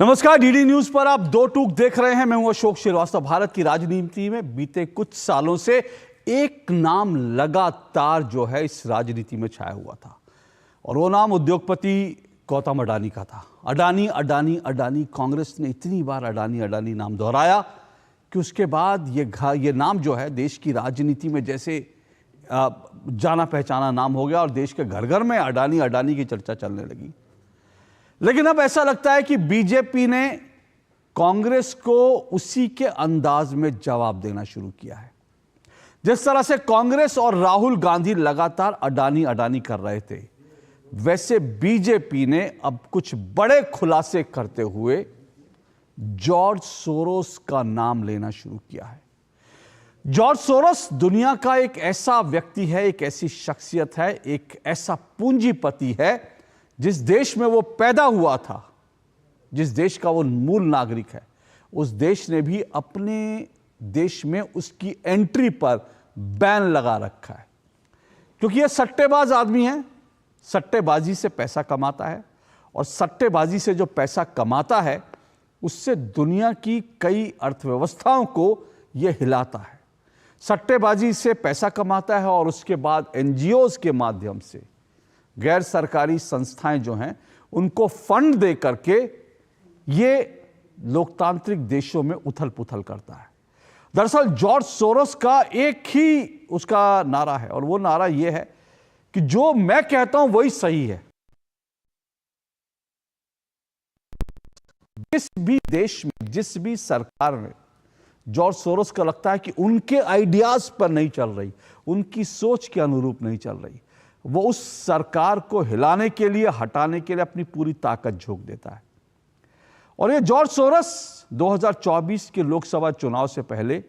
नमस्कार, DD news पर आप दो टूक देख रहे हैं। मैं हूं अशोक श्रीवास्तव। भारत की राजनीति में बीते कुछ सालों से एक नाम लगातार जो है इस राजनीति में छाया हुआ था और वो नाम उद्योगपति गौतम अडानी का था। अडानी अडानी अडानी। कांग्रेस ने इतनी बार अडानी अडानी नाम दोहराया कि उसके बाद ये नाम जो है देश की राजनीति में जैसे जाना पहचाना नाम हो गया और देश के घर घर में अडानी अडानी की चर्चा चलने लगी। लेकिन अब ऐसा लगता है कि बीजेपी ने कांग्रेस को उसी के अंदाज में जवाब देना शुरू किया है। जिस तरह से कांग्रेस और राहुल गांधी लगातार अडानी अडानी कर रहे थे, वैसे बीजेपी ने अब कुछ बड़े खुलासे करते हुए जॉर्ज सोरोस का नाम लेना शुरू किया है। जॉर्ज सोरोस दुनिया का एक ऐसा व्यक्ति है, एक ऐसी शख्सियत है, एक ऐसा पूंजीपति है जिस देश में वो पैदा हुआ था, जिस देश का वो मूल नागरिक है, उस देश ने भी अपने देश में उसकी एंट्री पर बैन लगा रखा है, क्योंकि ये सट्टेबाज आदमी है। सट्टेबाजी से पैसा कमाता है और सट्टेबाजी से जो पैसा कमाता है उससे दुनिया की कई अर्थव्यवस्थाओं को ये हिलाता है। सट्टेबाजी से पैसा कमाता है और उसके बाद एनजीओज के माध्यम से गैर सरकारी संस्थाएं जो हैं उनको फंड दे करके ये लोकतांत्रिक देशों में उथल पुथल करता है। दरअसल जॉर्ज सोरोस का एक ही उसका नारा है और वो नारा ये है कि जो मैं कहता हूं वही सही है। जिस भी देश में, जिस भी सरकार में जॉर्ज सोरोस का लगता है कि उनके आइडियाज पर नहीं चल रही, उनकी सोच के अनुरूप नहीं चल रही, वो उस सरकार को हिलाने के लिए, हटाने के लिए अपनी पूरी ताकत झोंक देता है। और ये जॉर्ज सोरोस 2024 के लोकसभा चुनाव से पहले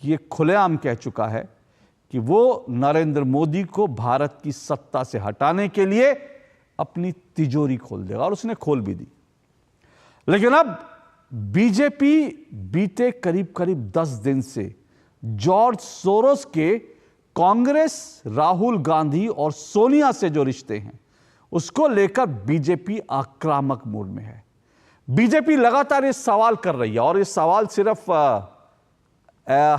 ये खुलेआम कह चुका है कि वो नरेंद्र मोदी को भारत की सत्ता से हटाने के लिए अपनी तिजोरी खोल देगा और उसने खोल भी दी। लेकिन अब बीजेपी बीते करीब करीब 10 दिन से जॉर्ज सोरोस के कांग्रेस, राहुल गांधी और सोनिया से जो रिश्ते हैं उसको लेकर बीजेपी आक्रामक मूड में है। बीजेपी लगातार ये सवाल कर रही है और ये सवाल सिर्फ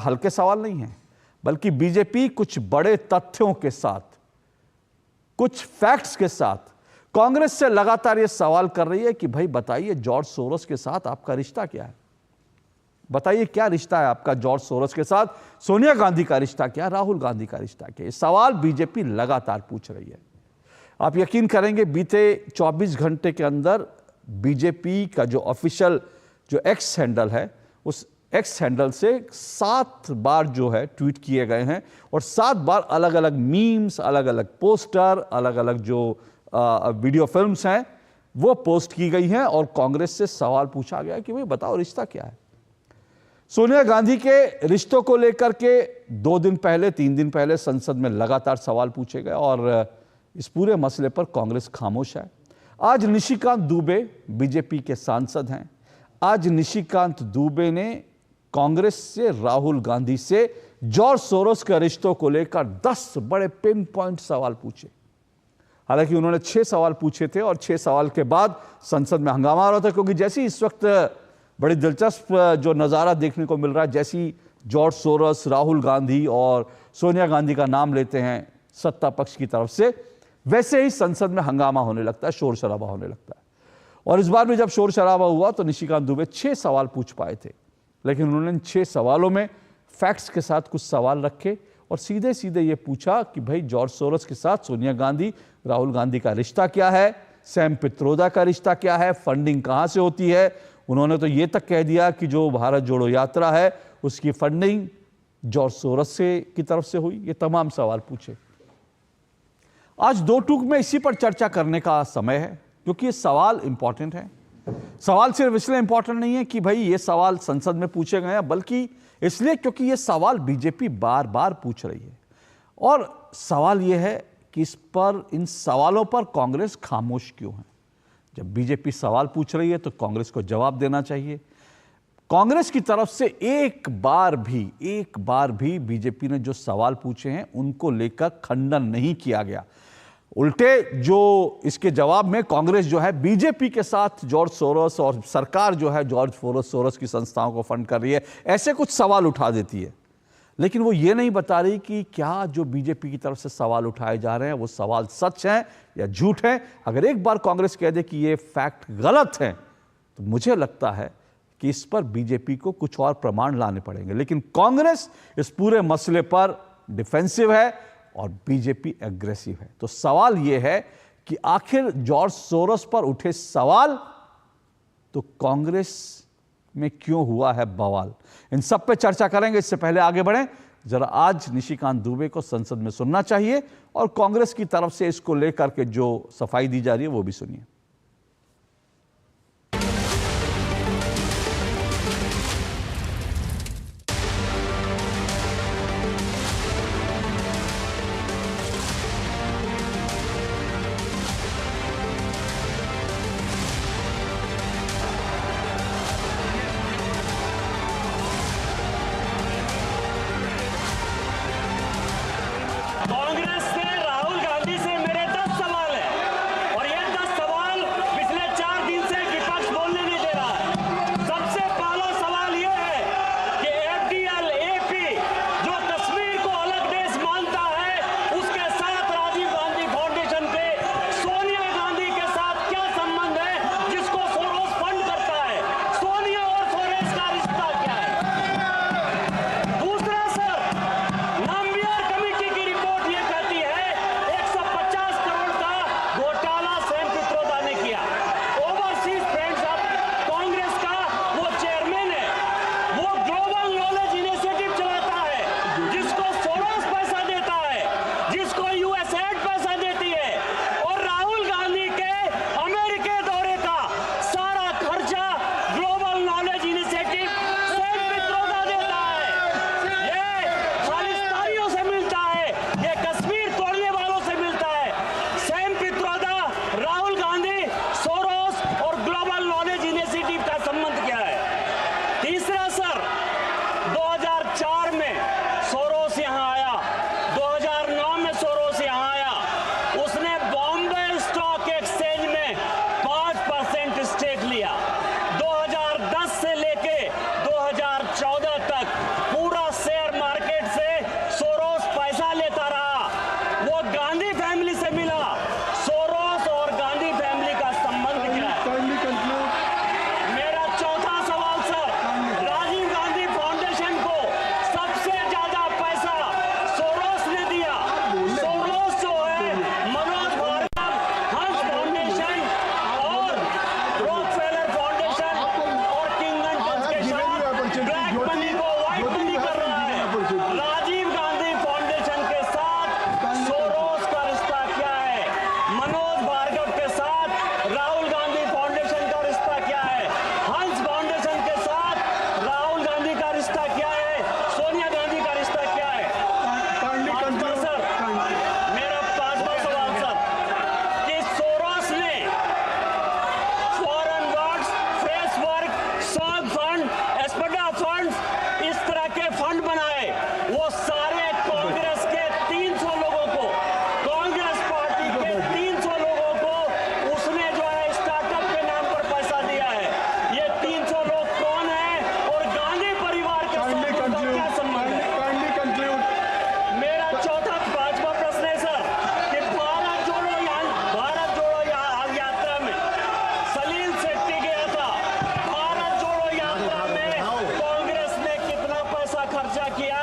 हल्के सवाल नहीं है, बल्कि बीजेपी कुछ बड़े तथ्यों के साथ, कुछ फैक्ट्स के साथ कांग्रेस से लगातार ये सवाल कर रही है कि भाई बताइए, जॉर्ज सोरोस के साथ आपका रिश्ता क्या है? बताइए क्या रिश्ता है आपका जॉर्ज सोरोस के साथ? सोनिया गांधी का रिश्ता क्या है? राहुल गांधी का रिश्ता क्या है? ये सवाल बीजेपी लगातार पूछ रही है। आप यकीन करेंगे, बीते 24 घंटे के अंदर बीजेपी का जो ऑफिशियल जो एक्स हैंडल है, उस एक्स हैंडल से 7 बार जो है ट्वीट किए गए हैं और 7 बार अलग अलग मीम्स, अलग अलग पोस्टर, अलग अलग जो वीडियो फिल्म्स हैं वो पोस्ट की गई हैं और कांग्रेस से सवाल पूछा गया कि भाई बताओ रिश्ता क्या है? सोनिया गांधी के रिश्तों को लेकर के 2 दिन पहले, 3 दिन पहले संसद में लगातार सवाल पूछे गए और इस पूरे मसले पर कांग्रेस खामोश है। आज निशिकांत दुबे बीजेपी के सांसद हैं। आज निशिकांत दुबे ने कांग्रेस से, राहुल गांधी से जॉर्ज सोरोस के रिश्तों को लेकर 10 बड़े पिन पॉइंट सवाल पूछे। हालांकि उन्होंने 6 सवाल पूछे थे और 6 सवाल के बाद संसद में हंगामा आ रहा था, क्योंकि जैसे इस वक्त बड़ी दिलचस्प जो नज़ारा देखने को मिल रहा है, जैसी जॉर्ज सोरोस, राहुल गांधी और सोनिया गांधी का नाम लेते हैं सत्ता पक्ष की तरफ से, वैसे ही संसद में हंगामा होने लगता है, शोर शराबा होने लगता है। और इस बार भी जब शोर शराबा हुआ तो निशिकांत दुबे 6 सवाल पूछ पाए थे, लेकिन उन्होंने 6 सवालों में फैक्ट्स के साथ कुछ सवाल रखे और सीधे सीधे ये पूछा कि भाई जॉर्ज सोरोस के साथ सोनिया गांधी, राहुल गांधी का रिश्ता क्या है? सैम पित्रोदा का रिश्ता क्या है? फंडिंग कहाँ से होती है? उन्होंने तो ये तक कह दिया कि जो भारत जोड़ो यात्रा है उसकी फंडिंग जॉर्ज सोरोस से की तरफ से हुई। ये तमाम सवाल पूछे। आज दो टूक में इसी पर चर्चा करने का समय है, क्योंकि ये सवाल इंपॉर्टेंट है। सवाल सिर्फ इसलिए इंपॉर्टेंट नहीं है कि भाई ये सवाल संसद में पूछे गए हैं, बल्कि इसलिए क्योंकि ये सवाल बीजेपी बार बार पूछ रही है। और सवाल ये है कि इन सवालों पर कांग्रेस खामोश क्यों है? जब बीजेपी सवाल पूछ रही है तो कांग्रेस को जवाब देना चाहिए। कांग्रेस की तरफ से एक बार भी बीजेपी ने जो सवाल पूछे हैं उनको लेकर खंडन नहीं किया गया। उल्टे जो इसके जवाब में कांग्रेस जो है बीजेपी के साथ जॉर्ज सोरोस और सरकार जो है जॉर्ज सोरोस की संस्थाओं को फंड कर रही है, ऐसे कुछ सवाल उठा देती है। लेकिन वो ये नहीं बता रही कि क्या जो बीजेपी की तरफ से सवाल उठाए जा रहे हैं वो सवाल सच हैं या झूठ हैं। अगर एक बार कांग्रेस कह दे कि ये फैक्ट गलत हैं तो मुझे लगता है कि इस पर बीजेपी को कुछ और प्रमाण लाने पड़ेंगे। लेकिन कांग्रेस इस पूरे मसले पर डिफेंसिव है और बीजेपी एग्रेसिव है। तो सवाल यह है कि आखिर जॉर्ज सोरोस पर उठे सवाल तो कांग्रेस में क्यों हुआ है बवाल, इन सब पे चर्चा करेंगे। इससे पहले आगे बढ़ें, जरा आज निशिकांत दुबे को संसद में सुनना चाहिए और कांग्रेस की तरफ से इसको लेकर के जो सफाई दी जा रही है वो भी सुनिए। कांग्रेस से राहुल गांधी से मेरे 10 सवाल हैं और ये 10 सवाल पिछले 4 दिन से विपक्ष बोलने नहीं दे रहा है। सबसे पहला सवाल ये है कि एफडीएल एपी जो कश्मीर को अलग देश मानता है, उसके साथ राजीव गांधी फाउंडेशन के सोनिया गांधी के साथ क्या संबंध है, जिसको सोरोस फंड करता है। सोनिया और सोरोस का रिश्ता क्या है? दूसरा सर, नाम्बियर कमेटी की रिपोर्ट ये कहती है 150 करोड़ का घोटाला सैम पित्रोदा ने किया। ओवरसीज फ्रेंड्स ऑफ कांग्रेस का वो चेयरमैन है, वो ग्लोबल नॉलेज इनिशिएटिव चलाता है, जिसको सोरोस पैसा देता है, जिसको यूएसएड पैसा देती है, और राहुल गांधी के अमेरिका दौरे का सारा खर्चा global knowledge initiative Sam Pitroda देता है। ये खालिस्तानियों से मिलता है, ये कश्मीर तोड़ने वालों से मिलता है। सैम पित्रोदा, राहुल गांधी, सोरोस और ग्लोबल नॉलेज इनिशिएटिव का संबंध क्या है? तीसरा सर, 2004 में सोरोस यहां आया, 2009 में सोरोस यहां आया, उसने बॉम्बे स्टॉक एक्सचेंज में 5% स्टेक लिया। 2010 से लेके 2014 तक पूरा शेयर मार्केट से सोरोस पैसा लेता रहा। वो गांधी फैमिली से मिला। सोरोस और गांधी फैमिली का संबंध क्या है? मेरा चौथा सवाल सर, राजीव गांधी फाउंडेशन को सबसे ज्यादा पैसा सोरोस ने दिया। सोरोस जो है मनोज भार्गव, हंस फाउंडेशन और रॉकफेलर फाउंडेशन और किंग एंड टच के साथ ब्लैक मनी को व्हाइट मनी कर रहा है। राजीव गांधी फाउंडेशन के साथ सोरोस का रिश्ता क्या है? मनोज भार्गव के साथ राहुल गांधी फाउंडेशन का रिश्ता क्या है? हंस फाउंडेशन के साथ राहुल गांधी का रिश्ता क्या है? सोनिया गांधी का रिश्ता क्या है? पांचवा सर, मेरा 5वां सवाल सर, कि सोरोस ने फॉरेन वर्क्स, फ्रेश वर्क, सॉग फंड, एस्पेडा फंड, इस तरह के फंड बनाए। वो सारे कांग्रेस के 300 लोगों को, कांग्रेस पार्टी के 300 लोगों को उसने जो है स्टार्टअप के नाम पर पैसा दिया है। ये 300 लोग कौन है और गांधी परिवार के साथ उनका क्या संबंध है? मेरा चौथा 5वां प्रश्न है सर, कि भारत जोड़ो यात्रा में सलील शेट्टी गया था। भारत जोड़ो यात्रा में कांग्रेस ने कितना पैसा खर्चा किया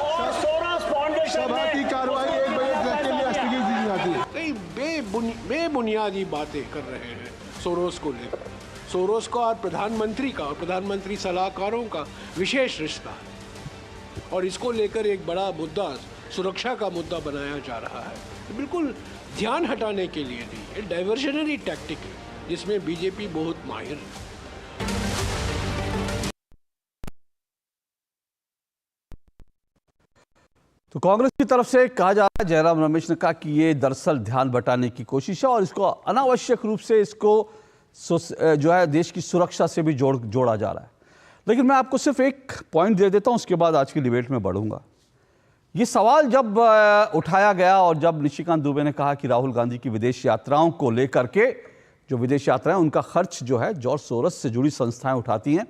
और सोरोस फाउंडेशन ने कई बेबुनियादी बातें कर रहे हैं सोरोस को लेकर। सोरोस का और प्रधानमंत्री का और प्रधानमंत्री सलाहकारों का विशेष रिश्ता है और इसको लेकर एक बड़ा मुद्दा, सुरक्षा का मुद्दा बनाया जा रहा है। तो बिल्कुल ध्यान हटाने के लिए नहीं, ये डाइवर्शनरी टैक्टिक है जिसमें बीजेपी बहुत माहिर है। तो कांग्रेस की तरफ से कहा जा रहा है, जयराम रमेश ने कहा कि ये दरअसल ध्यान बटाने की कोशिश है और इसको अनावश्यक रूप से इसको जो है देश की सुरक्षा से भी जोड़ा जा रहा है। लेकिन मैं आपको सिर्फ एक पॉइंट दे देता हूं, उसके बाद आज की डिबेट में बढ़ूंगा ये सवाल जब उठाया गया और जब निशिकांत दुबे ने कहा कि राहुल गांधी की विदेश यात्राओं को लेकर के, जो विदेश यात्राएं उनका खर्च जो है जॉर्ज सोरोस से जुड़ी संस्थाएं उठाती हैं,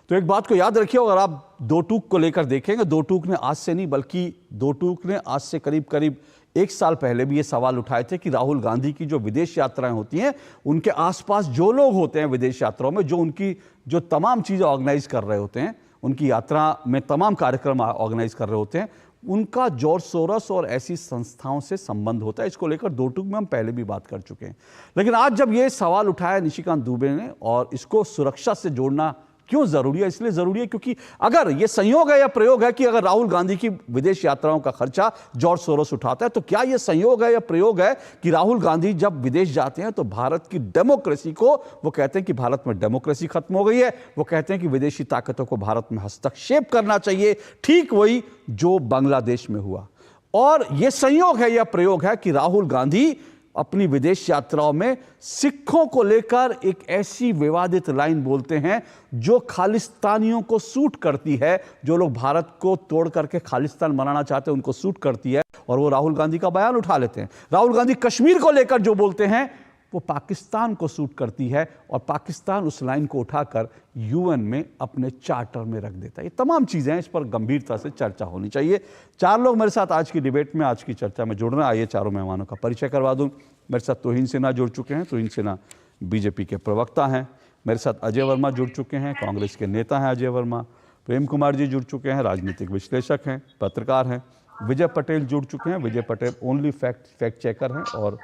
तो एक बात को याद रखिए, अगर आप दो टूक को लेकर देखेंगे, दो टूक ने आज से नहीं बल्कि दो टूक ने आज से करीब करीब 1 साल पहले भी ये सवाल उठाए थे कि राहुल गांधी की जो विदेश यात्राएं होती हैं, उनके आसपास जो लोग होते हैं विदेश यात्राओं में, जो उनकी जो तमाम चीज़ें ऑर्गेनाइज कर रहे होते हैं, उनकी यात्रा में तमाम कार्यक्रम ऑर्गेनाइज कर रहे होते हैं, उनका जॉर्ज सोरोस और ऐसी संस्थाओं से संबंध होता है। इसको लेकर दो टूक में हम पहले भी बात कर चुके हैं। लेकिन आज जब ये सवाल उठाया निशिकांत दुबे ने, और इसको सुरक्षा से जोड़ना क्यों जरूरी है? इसलिए जरूरी है क्योंकि अगर ये संयोग है या प्रयोग है कि अगर राहुल गांधी की विदेश यात्राओं का खर्चा जॉर्ज सोरोस उठाता है, तो क्या यह संयोग है या प्रयोग है कि राहुल गांधी जब विदेश जाते हैं तो भारत की डेमोक्रेसी को, वो कहते हैं कि भारत में डेमोक्रेसी खत्म हो गई है, वो कहते हैं कि विदेशी ताकतों को भारत में हस्तक्षेप करना चाहिए, ठीक वही जो बांग्लादेश में हुआ। और यह संयोग है या प्रयोग है कि राहुल गांधी अपनी विदेश यात्राओं में सिखों को लेकर एक ऐसी विवादित लाइन बोलते हैं जो खालिस्तानियों को सूट करती है, जो लोग भारत को तोड़ करके खालिस्तान बनाना चाहते हैं उनको सूट करती है, और वो राहुल गांधी का बयान उठा लेते हैं। राहुल गांधी कश्मीर को लेकर जो बोलते हैं वो पाकिस्तान को सूट करती है, और पाकिस्तान उस लाइन को उठाकर यूएन में अपने चार्टर में रख देता है। ये तमाम चीज़ें हैं, इस पर गंभीरता से चर्चा होनी चाहिए। 4 लोग मेरे साथ आज की डिबेट में, आज की चर्चा में जुड़ रहे हैं। आइए चारों मेहमानों का परिचय करवा दूं। मेरे साथ तोहिन सिन्हा जुड़ चुके हैं। तोहिन सिन्हा बीजेपी के प्रवक्ता हैं। मेरे साथ अजय वर्मा जुड़ चुके हैं, कांग्रेस के नेता हैं अजय वर्मा। प्रेम कुमार जी जुड़ चुके हैं, राजनीतिक विश्लेषक हैं, पत्रकार हैं। विजय पटेल जुड़ चुके हैं। विजय पटेल ओनली फैक्ट चेकर हैं, और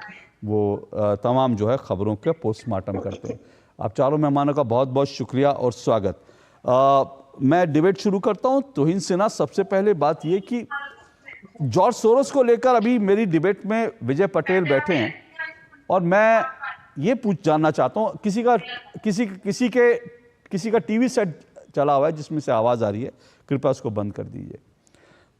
वो तमाम जो है खबरों के पोस्टमार्टम करते हैं। आप चारों मेहमानों का बहुत बहुत शुक्रिया और स्वागत। मैं डिबेट शुरू करता हूं। तोहिन सिन्हा, सबसे पहले बात ये कि जॉर्ज सोरोस को लेकर अभी मेरी डिबेट में विजय पटेल बैठे हैं, और मैं ये जानना चाहता हूं, किसी का टीवी सेट चला हुआ है जिसमें से आवाज़ आ रही है, कृपया उसको बंद कर दीजिए।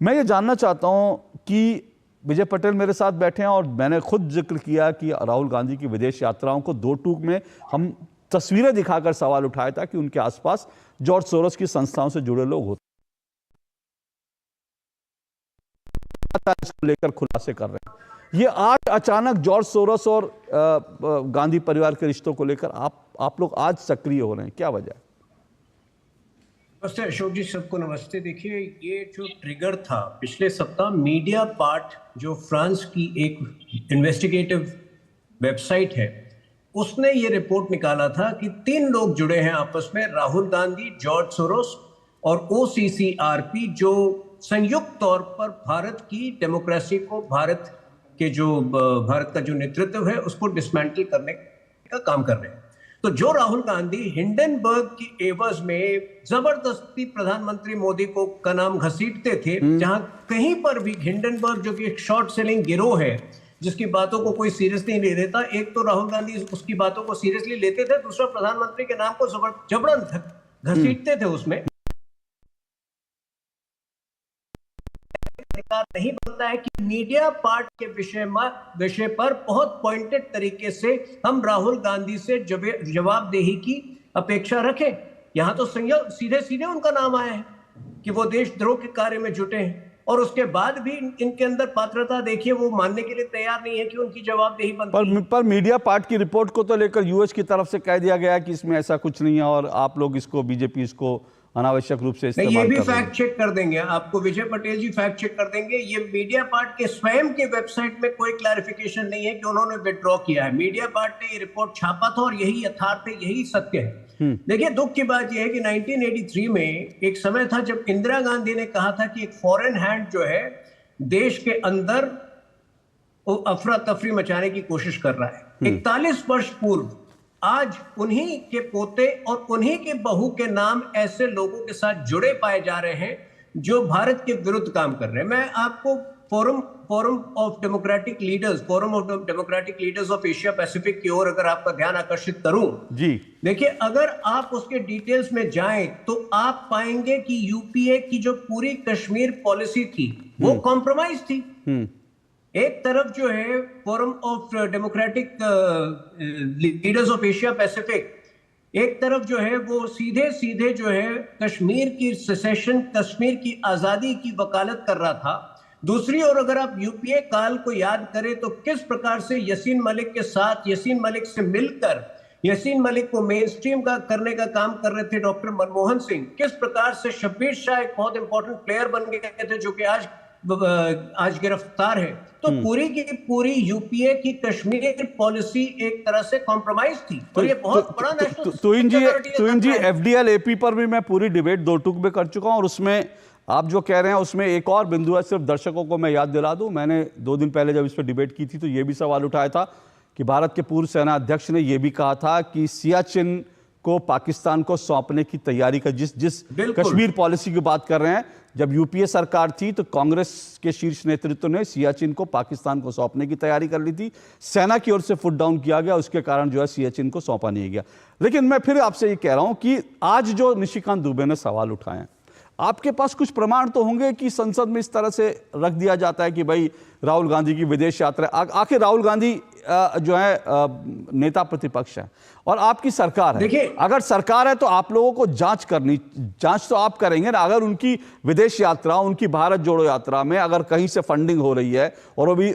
मैं ये जानना चाहता हूं कि विजय पटेल मेरे साथ बैठे हैं, और मैंने खुद जिक्र किया कि राहुल गांधी की विदेश यात्राओं को दो टूक में हम तस्वीरें दिखाकर सवाल उठाया था कि उनके आसपास जॉर्ज सोरोस की संस्थाओं से जुड़े लोग होते हैं, इसको लेकर खुलासे कर रहे हैं। ये आज अचानक जॉर्ज सोरोस और गांधी परिवार के रिश्तों को लेकर आप लोग आज सक्रिय हो रहे हैं, क्या वजह है? नमस्ते अशोक जी, सबको नमस्ते। देखिए, ये जो ट्रिगर था पिछले सप्ताह, मीडिया पार्ट जो फ्रांस की एक इन्वेस्टिगेटिव वेबसाइट है, उसने ये रिपोर्ट निकाला था कि 3 लोग जुड़े हैं आपस में, राहुल गांधी, जॉर्ज सोरोस और OCCRP, जो संयुक्त तौर पर भारत की डेमोक्रेसी को, भारत का जो नेतृत्व है उसको डिसमेंटल करने का काम कर रहे हैं। तो जो राहुल गांधी हिंडनबर्ग की एवज में जबरदस्ती प्रधानमंत्री मोदी का नाम घसीटते थे, जहां कहीं पर भी हिंडनबर्ग जो कि एक शॉर्ट सेलिंग गिरोह है जिसकी बातों को कोई सीरियसली नहीं लेता, एक तो राहुल गांधी उसकी बातों को सीरियसली लेते थे, दूसरा प्रधानमंत्री के नाम को जबरन घसीटते थे। उसमें अधिकार नहीं बनता है कि मीडिया पार्ट के विषय पर बहुत पॉइंटेड तरीके से हम राहुल गांधी से जवाबदेही की अपेक्षा रखें। यहां तो सीधे सीधे उनका नाम आया है कि वो देशद्रोह के कार्य में जुटे हैं, और उसके बाद भी इनके अंदर पात्रता देखिए, वो मानने के लिए तैयार नहीं है कि उनकी जवाबदेही बनती है। पर मीडिया पार्ट की रिपोर्ट को तो लेकर यूएस की तरफ से कह दिया गया कि इसमें ऐसा कुछ नहीं है, और आप लोग इसको, बीजेपी इसको अनावश्यक रूप से इस्तेमाल कर रहे हैं। ये भी फैक्ट चेक कर देंगे आपको, विजय पटेल जी फैक्ट चेक कर देंगे। ये मीडिया पार्ट के स्वयं के वेबसाइट में कोई क्लैरिफिकेशन नहीं है कि उन्होंने विथड्रॉ किया है। मीडिया पार्ट ने ये रिपोर्ट छापा था, और यही यथार्थ है, यही सत्य है। देखिए, दुख की बात यह है कि 1983 में एक समय था जब इंदिरा गांधी ने कहा था कि एक फॉरेन हैंड जो है देश के अंदर अफरा तफरी मचाने की कोशिश कर रहा है। 41 वर्ष पूर्व आज उन्हीं के पोते और उन्हीं के बहू के नाम ऐसे लोगों के साथ जुड़े पाए जा रहे हैं जो भारत के विरुद्ध काम कर रहे हैं। मैं आपको forum of democratic leaders of Asia Pacific की ओर अगर आपका ध्यान आकर्षित करूं जी, देखिए, अगर आप उसके डिटेल्स में जाएं तो आप पाएंगे कि यूपीए की जो पूरी कश्मीर पॉलिसी थी वो कॉम्प्रोमाइज थी। एक तरफ जो है forum of democratic leaders of Asia Pacific, एक तरफ जो है वो सीधे सीधे जो है कश्मीर की सेसेशन, कश्मीर की आजादी की वकालत कर रहा था, दूसरी ओर अगर आप यूपीए काल को याद करें तो किस प्रकार से यासीन मलिक के साथ, यासीन मलिक से मिलकर, यासीन मलिक को मेन स्ट्रीम का करने का काम कर रहे थे डॉक्टर मनमोहन सिंह, किस प्रकार से शब्बीर शाह एक बहुत इंपॉर्टेंट प्लेयर बन गए थे जो कि आज गिरफ्तार है। तो पूरी की पूरी यूपीए की कश्मीर पॉलिसी एक तरह से कॉम्प्रोमाइज थी और ये बहुत बड़ा नेशनल तुहिन जी एफडीएल एपी पर भी मैं पूरी डिबेट दो टूक में कर चुका हूं और उसमें आप जो कह रहे हैं उसमें एक और बिंदु है। सिर्फ दर्शकों को मैं याद दिला दूं, मैंने 2 दिन पहले जब इस पर डिबेट की थी तो ये भी सवाल उठाया था कि भारत के पूर्व सेना अध्यक्ष ने यह भी कहा था कि सियाचिन को पाकिस्तान को सौंपने की तैयारी का जिस कश्मीर पॉलिसी की बात कर रहे हैं, जब यूपीए सरकार थी तो कांग्रेस के शीर्ष नेतृत्व ने सियाचिन को पाकिस्तान को सौंपने की तैयारी कर ली थी। सेना की ओर से फुट डाउन किया गया, उसके कारण जो है सियाचिन को सौंपा नहीं गया। लेकिन मैं फिर आपसे ये कह रहा हूं कि आज जो निशिकांत दुबे ने सवाल उठाए हैं, आपके पास कुछ प्रमाण तो होंगे कि संसद में इस तरह से रख दिया जाता है कि भाई राहुल गांधी की विदेश यात्रा, आखिर राहुल गांधी जो है नेता प्रतिपक्ष है और आपकी सरकार है। देखिए, अगर सरकार है तो आप लोगों को जांच तो आप करेंगे ना। अगर उनकी विदेश यात्रा, उनकी भारत जोड़ो यात्रा में अगर कहीं से फंडिंग हो रही है और वो भी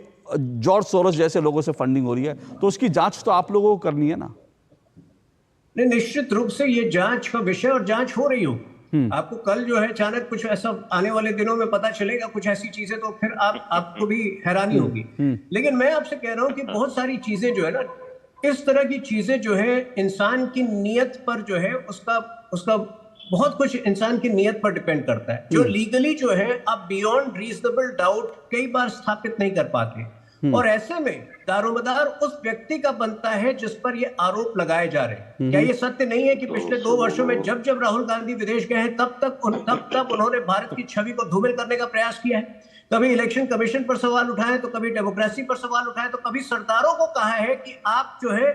जॉर्ज सोरोस जैसे लोगों से फंडिंग हो रही है तो उसकी जांच तो आप लोगों को करनी है ना। नहीं, निश्चित रूप से ये जांच का विषय और जांच हो रही हो। आपको कल जो है अचानक कुछ ऐसा आने वाले दिनों में पता चलेगा कुछ ऐसी चीजें, तो फिर आपको भी हैरानी होगी। लेकिन मैं आपसे कह रहा हूं कि बहुत सारी चीजें जो है ना, इस तरह की चीजें जो है इंसान की नीयत पर जो है उसका बहुत कुछ इंसान की नीयत पर डिपेंड करता है। जो लीगली जो है आप बियॉन्ड रीजनेबल डाउट कई बार स्थापित नहीं कर पाते और ऐसे में दारोमदार उस व्यक्ति का बनता है जिस पर ये आरोप लगाए जा रहे हैं। क्या ये सत्य नहीं है कि पिछले 2 वर्षों में जब राहुल गांधी विदेश गए हैं तब उन्होंने भारत की छवि को धूमिल करने का प्रयास किया है? कभी इलेक्शन कमीशन पर सवाल उठाए तो कभी डेमोक्रेसी पर सवाल उठाए तो कभी सरदारों को कहा है कि आप जो है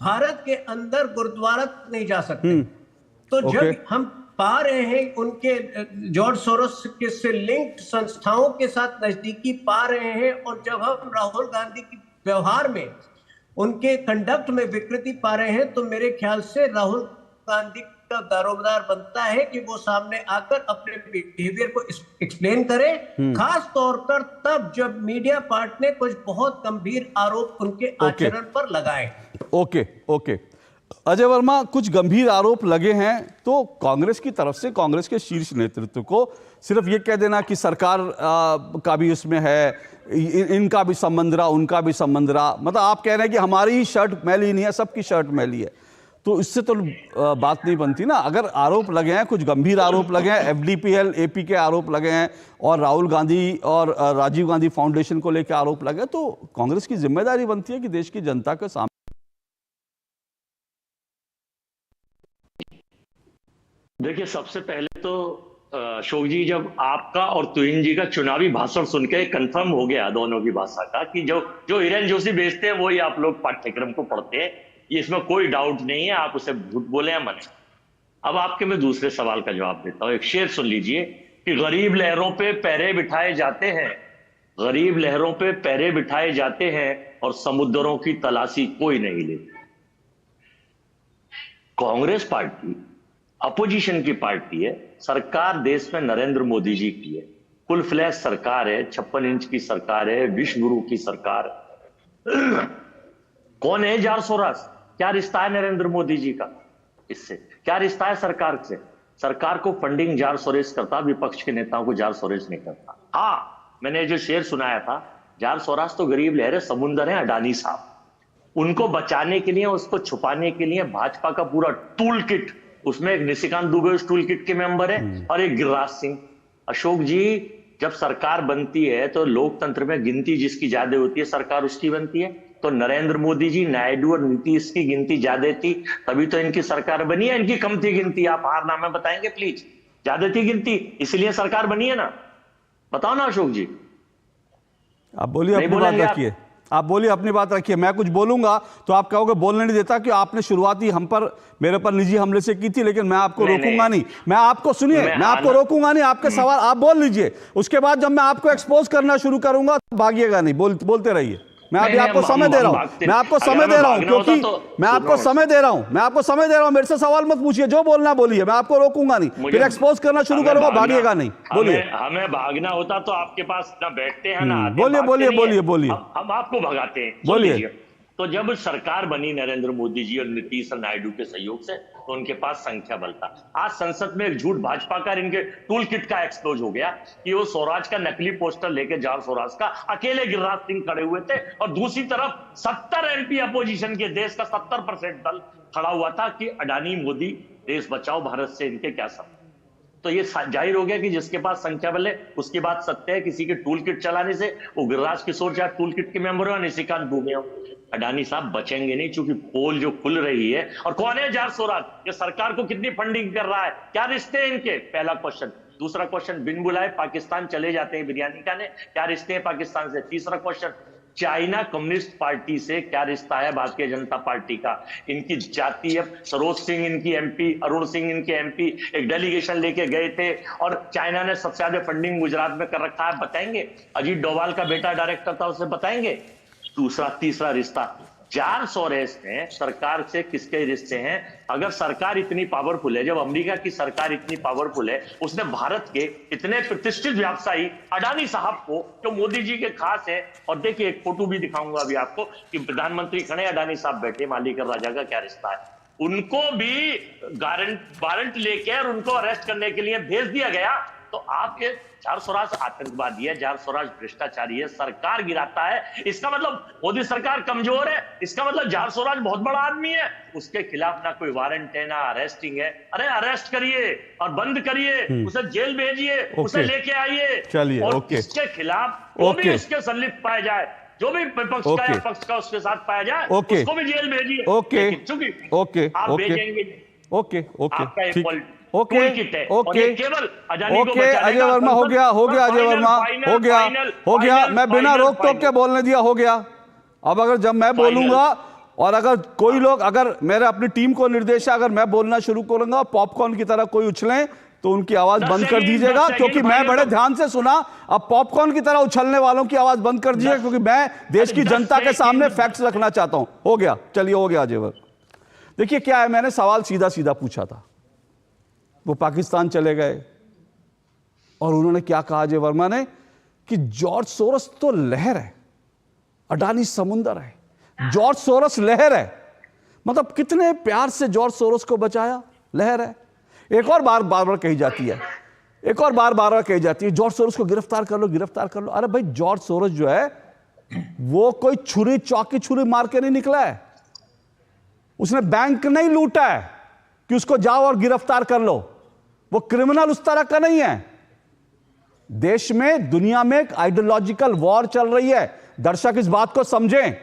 भारत के अंदर गुरुद्वारा नहीं जा सकते। तो जब हम पा रहे हैं उनके जॉर्ज सोरोस के से लिंक्ड संस्थाओं के साथ नजदीकी पा रहे हैं और जब हम राहुल गांधी की व्यवहार में, उनके कंडक्ट में विकृति पा रहे हैं तो मेरे ख्याल से राहुल गांधी का दारोमदार बनता है कि वो सामने आकर अपने बिहेवियर को एक्सप्लेन करे, खास तौर पर तब जब मीडिया पार्ट ने कुछ बहुत गंभीर आरोप उनके आचरण पर लगाए। ओके अजय वर्मा, कुछ गंभीर आरोप लगे हैं तो कांग्रेस की तरफ से, कांग्रेस के शीर्ष नेतृत्व को सिर्फ ये कह देना कि सरकार का भी उसमें है, इनका भी संबंध रहा, उनका भी संबंध रहा, मतलब आप कह रहे हैं कि हमारी ही शर्ट मैली नहीं है, सबकी शर्ट मैली है, तो इससे तो बात नहीं बनती ना। अगर आरोप लगे हैं, कुछ गंभीर आरोप लगे हैं, एफडीपीएल एपी के आरोप लगे हैं और राहुल गांधी और राजीव गांधी फाउंडेशन को लेकर आरोप लगे, तो कांग्रेस की जिम्मेदारी बनती है कि देश की जनता के सामने। देखिए, सबसे पहले तो अशोक जी, जब आपका और तुहिन जी का चुनावी भाषण सुन के कंफर्म हो गया दोनों की भाषा का कि जो हिरेन जोशी भेजते हैं वही आप लोग पाठ्यक्रम को पढ़ते हैं, इसमें कोई डाउट नहीं है। आप उसे झूठ बोले या मने। अब आपके मैं दूसरे सवाल का जवाब देता हूं। एक शेर सुन लीजिए कि गरीब लहरों पे पैरे बिठाए जाते हैं, गरीब लहरों पे पैरे बिठाए जाते हैं और समुद्रों की तलाशी कोई नहीं लेता। कांग्रेस पार्टी अपोजिशन की पार्टी है, सरकार देश में नरेंद्र मोदी जी की है, फुल फ्लैश सरकार है, 56 इंच की सरकार है, विश्व गुरु की सरकार। कौन है जॉर्ज सोरोस? क्या रिश्ता है नरेंद्र मोदी जी का इससे? क्या रिश्ता है सरकार से? सरकार को फंडिंग जॉर्ज सोरोस करता, विपक्ष के नेताओं को जॉर्ज सोरोस नहीं करता। हाँ, मैंने जो शेर सुनाया था, जॉर्ज सोरोस तो गरीब लहरें समुंदर है, अडानी साहब, उनको बचाने के लिए, उसको छुपाने के लिए भाजपा का पूरा टूल किट, उसमें एक निशिकांत दुबे उस टूल किट के मेंबर है और एक गिरिराज सिंह। अशोक जी, जब सरकार बनती है तो लोकतंत्र में गिनती जिसकी ज्यादा होती है सरकार उसकी बनती है। तो नरेंद्र मोदी जी, नायडू और नीतीश की गिनती ज्यादा थी, तभी तो इनकी सरकार बनी है। इनकी कम थी गिनती? आप हार नामे बताएंगे प्लीज? ज्यादा थी गिनती, इसलिए सरकार बनी है ना? बताओ ना अशोक जी। आप बोलिए, अपनी बात रखिए, आप बोलिए, अपनी बात रखिए। मैं कुछ बोलूंगा तो आप कहोगे बोलने नहीं देता कि आपने शुरुआती मेरे पर निजी हमले से की थी, लेकिन मैं आपको रोकूंगा नहीं। मैं आपको, सुनिए, मैं आपको रोकूंगा नहीं, आपके सवाल आप बोल लीजिए, उसके बाद जब मैं आपको एक्सपोज करना शुरू करूंगा तो भागिएगा नहीं, बोलते रहिए। मैं अभी नहीं, आपको हम- समय हम- दे रहा हम हूं, भागते मैं आपको नहीं। समय अगर दे रहा हूं, भागना होता क्योंकि तो मैं आपको सुनो। समय दे रहा हूं, मैं आपको समय दे रहा हूं। मेरे से सवाल मत पूछिए, जो बोलना बोलिए, मैं आपको रोकूंगा नहीं, मुझे- फिर एक्सपोज करना शुरू हमें करूंगा, भागना- भागिएगा नहीं। बोलिए हमें भागना होता तो आपके पास ना बैठते हैं ना आते हैं, बोलिए, भागते बोलिए, नहीं हैं। बोलिए, बोलिए। हम आपको भगाते हैं। सुन बोलिए। लीजिए। तो जब सरकार बनी नरेंद्र मोदी जी और नीतीश नायडू के सहयोग से, तो उनके पास संख्या बल था। आज संसद में एक झूठ भाजपा का इनके टूल किट का एक्सपोज हो गया कि वो स्वराज का नकली पोस्टर लेके जॉर्ज सोरोस का अकेले गिरिराज सिंह खड़े हुए थे, और दूसरी तरफ 70 एमपी अपोजिशन के देश का 70% दल खड़ा हुआ था कि अडानी मोदी देश बचाओ, भारत से इनके क्या सब। तो ये जाहिर हो गया कि जिसके पास संख्या बल है उसकी बात सत्य है। किसी के टूल किट चलाने से वो गिरिराज किशोर चाहे टूल किट के मेंबर हो, निशिकांत दुबे हो, अडानी साहब बचेंगे नहीं, क्योंकि पोल जो खुल रही है। और कौन है जॉर्ज सोरोस? ये सरकार को कितनी फंडिंग कर रहा है, क्या रिश्ते हैं इनके? पहला क्वेश्चन। दूसरा क्वेश्चन, बिन बुलाए पाकिस्तान चले जाते हैं बिरयानी खाने, क्या रिश्ते हैं पाकिस्तान से? तीसरा क्वेश्चन, चाइना कम्युनिस्ट पार्टी से क्या रिश्ता है भारतीय जनता पार्टी का? इनकी जातीय, सरोज सिंह इनकी एमपी, अरुण सिंह इनके एमपी एक डेलीगेशन लेके गए थे, और चाइना ने सबसे ज्यादा फंडिंग गुजरात में कर रखा है, बताएंगे? अजीत डोभाल का बेटा डायरेक्टर था, उसे बताएंगे? दूसरा तीसरा रिश्ता, जॉर्ज सोरोस ने सरकार से किसके रिश्ते हैं? अगर सरकार इतनी पावरफुल है, जब अमेरिका की सरकार इतनी पावरफुल है, उसने भारत के इतने प्रतिष्ठित व्यवसायी अडानी साहब को, जो मोदी जी के खास है, और देखिए एक फोटो भी दिखाऊंगा अभी आपको कि प्रधानमंत्री खड़े, अडानी साहब बैठे, मालिक और राजा का क्या रिश्ता है, उनको भी वारंट लेके और उनको अरेस्ट करने के लिए भेज दिया गया। तो आपके जॉर्ज सोरोस आतंकवादी है, जॉर्ज सोरोस भ्रष्टाचारी है, सरकार गिराता है, इसका मतलब मोदी सरकार कमजोर है, इसका मतलब जॉर्ज सोरोस बहुत बड़ा आदमी है, उसके खिलाफ ना कोई वारंट है ना अरेस्टिंग है। अरे अरेस्ट करिए और बंद करिए, उसे जेल भेजिए, उसे लेके आइए, चलिए, और ओके। इसके खिलाफ जो भी उसके संलिप्त पाया जाए, जो भी विपक्ष का या पक्ष का उसके साथ पाया जाए, उसको भी जेल भेजिए। ओके, चूंकि ओके, आप भेजेंगे, ओके, ओके, आपका एक ठीक, ओके, ओके, केवल अडानी को ओके। बचाने अजय का वर्मा, हो गया, हो गया, अजय वर्मा, हो गया, हो गया। मैं बिना रोक टोक के बोलने दिया, हो गया। अब अगर जब मैं बोलूंगा, और अगर कोई लोग, अगर मेरे अपनी टीम को निर्देश है, अगर मैं बोलना शुरू करूंगा, पॉपकॉर्न की तरह कोई उछलें, तो उनकी आवाज बंद कर दीजिएगा, क्योंकि मैं बड़े ध्यान से सुना। अब पॉपकॉर्न की तरह उछलने वालों की आवाज बंद कर दीजिएगा, क्योंकि मैं देश की जनता के सामने फैक्ट्स रखना चाहता हूं। हो गया, चलिए, हो गया अजय वर्मा। देखिए क्या है, मैंने सवाल सीधा सीधा पूछा था, वो पाकिस्तान चले गए, और उन्होंने क्या कहा अजय वर्मा ने, कि जॉर्ज सोरोस तो लहर है, अडानी समुंदर है, जॉर्ज सोरोस लहर है। मतलब कितने प्यार से जॉर्ज सोरोस को बचाया, लहर है। एक और बार बार कही जाती है, एक और बार कही जाती है, जॉर्ज सोरोस को गिरफ्तार कर लो, गिरफ्तार कर लो। अरे भाई, जॉर्ज सोरोस जो है वो कोई छुरी चौकी छुरी मार के नहीं निकला है, उसने बैंक नहीं लूटा है कि उसको जाओ और गिरफ्तार कर लो। वो क्रिमिनल उस तरह का नहीं है। देश में, दुनिया में एक आइडियोलॉजिकल वॉर चल रही है, दर्शक इस बात को समझें।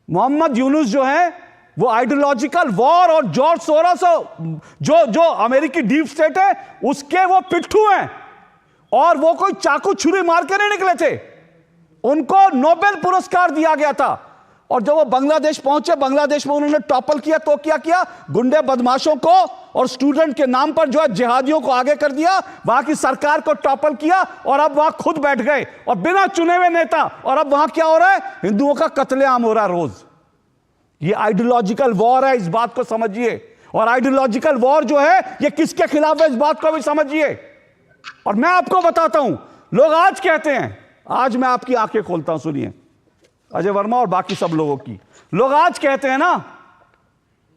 मोहम्मद यूनुस जो है वो आइडियोलॉजिकल वॉर, और जॉर्ज सोरोस जो अमेरिकी डीप स्टेट है उसके वो पिट्ठू हैं, और वो कोई चाकू छुरी मार के नहीं निकले थे। उनको नोबेल पुरस्कार दिया गया था, और जब वो बांग्लादेश पहुंचे, बांग्लादेश में उन्होंने टॉपल किया, तो क्या किया, गुंडे बदमाशों को और स्टूडेंट के नाम पर जो है जिहादियों को आगे कर दिया, वहां की सरकार को टॉपल किया, और अब वहां खुद बैठ गए, और बिना चुने हुए नेता। और अब वहां क्या हो रहा है, हिंदुओं का कत्लेआम हो रहा है रोज। ये आइडियोलॉजिकल वॉर है, इस बात को समझिए। और आइडियोलॉजिकल वॉर जो है ये किसके खिलाफ है, इस बात को भी समझिए। और मैं आपको बताता हूं, लोग आज कहते हैं, आज मैं आपकी आंखें खोलता हूं, सुनिए अजय वर्मा और बाकी सब लोगों की। लोग आज कहते हैं ना,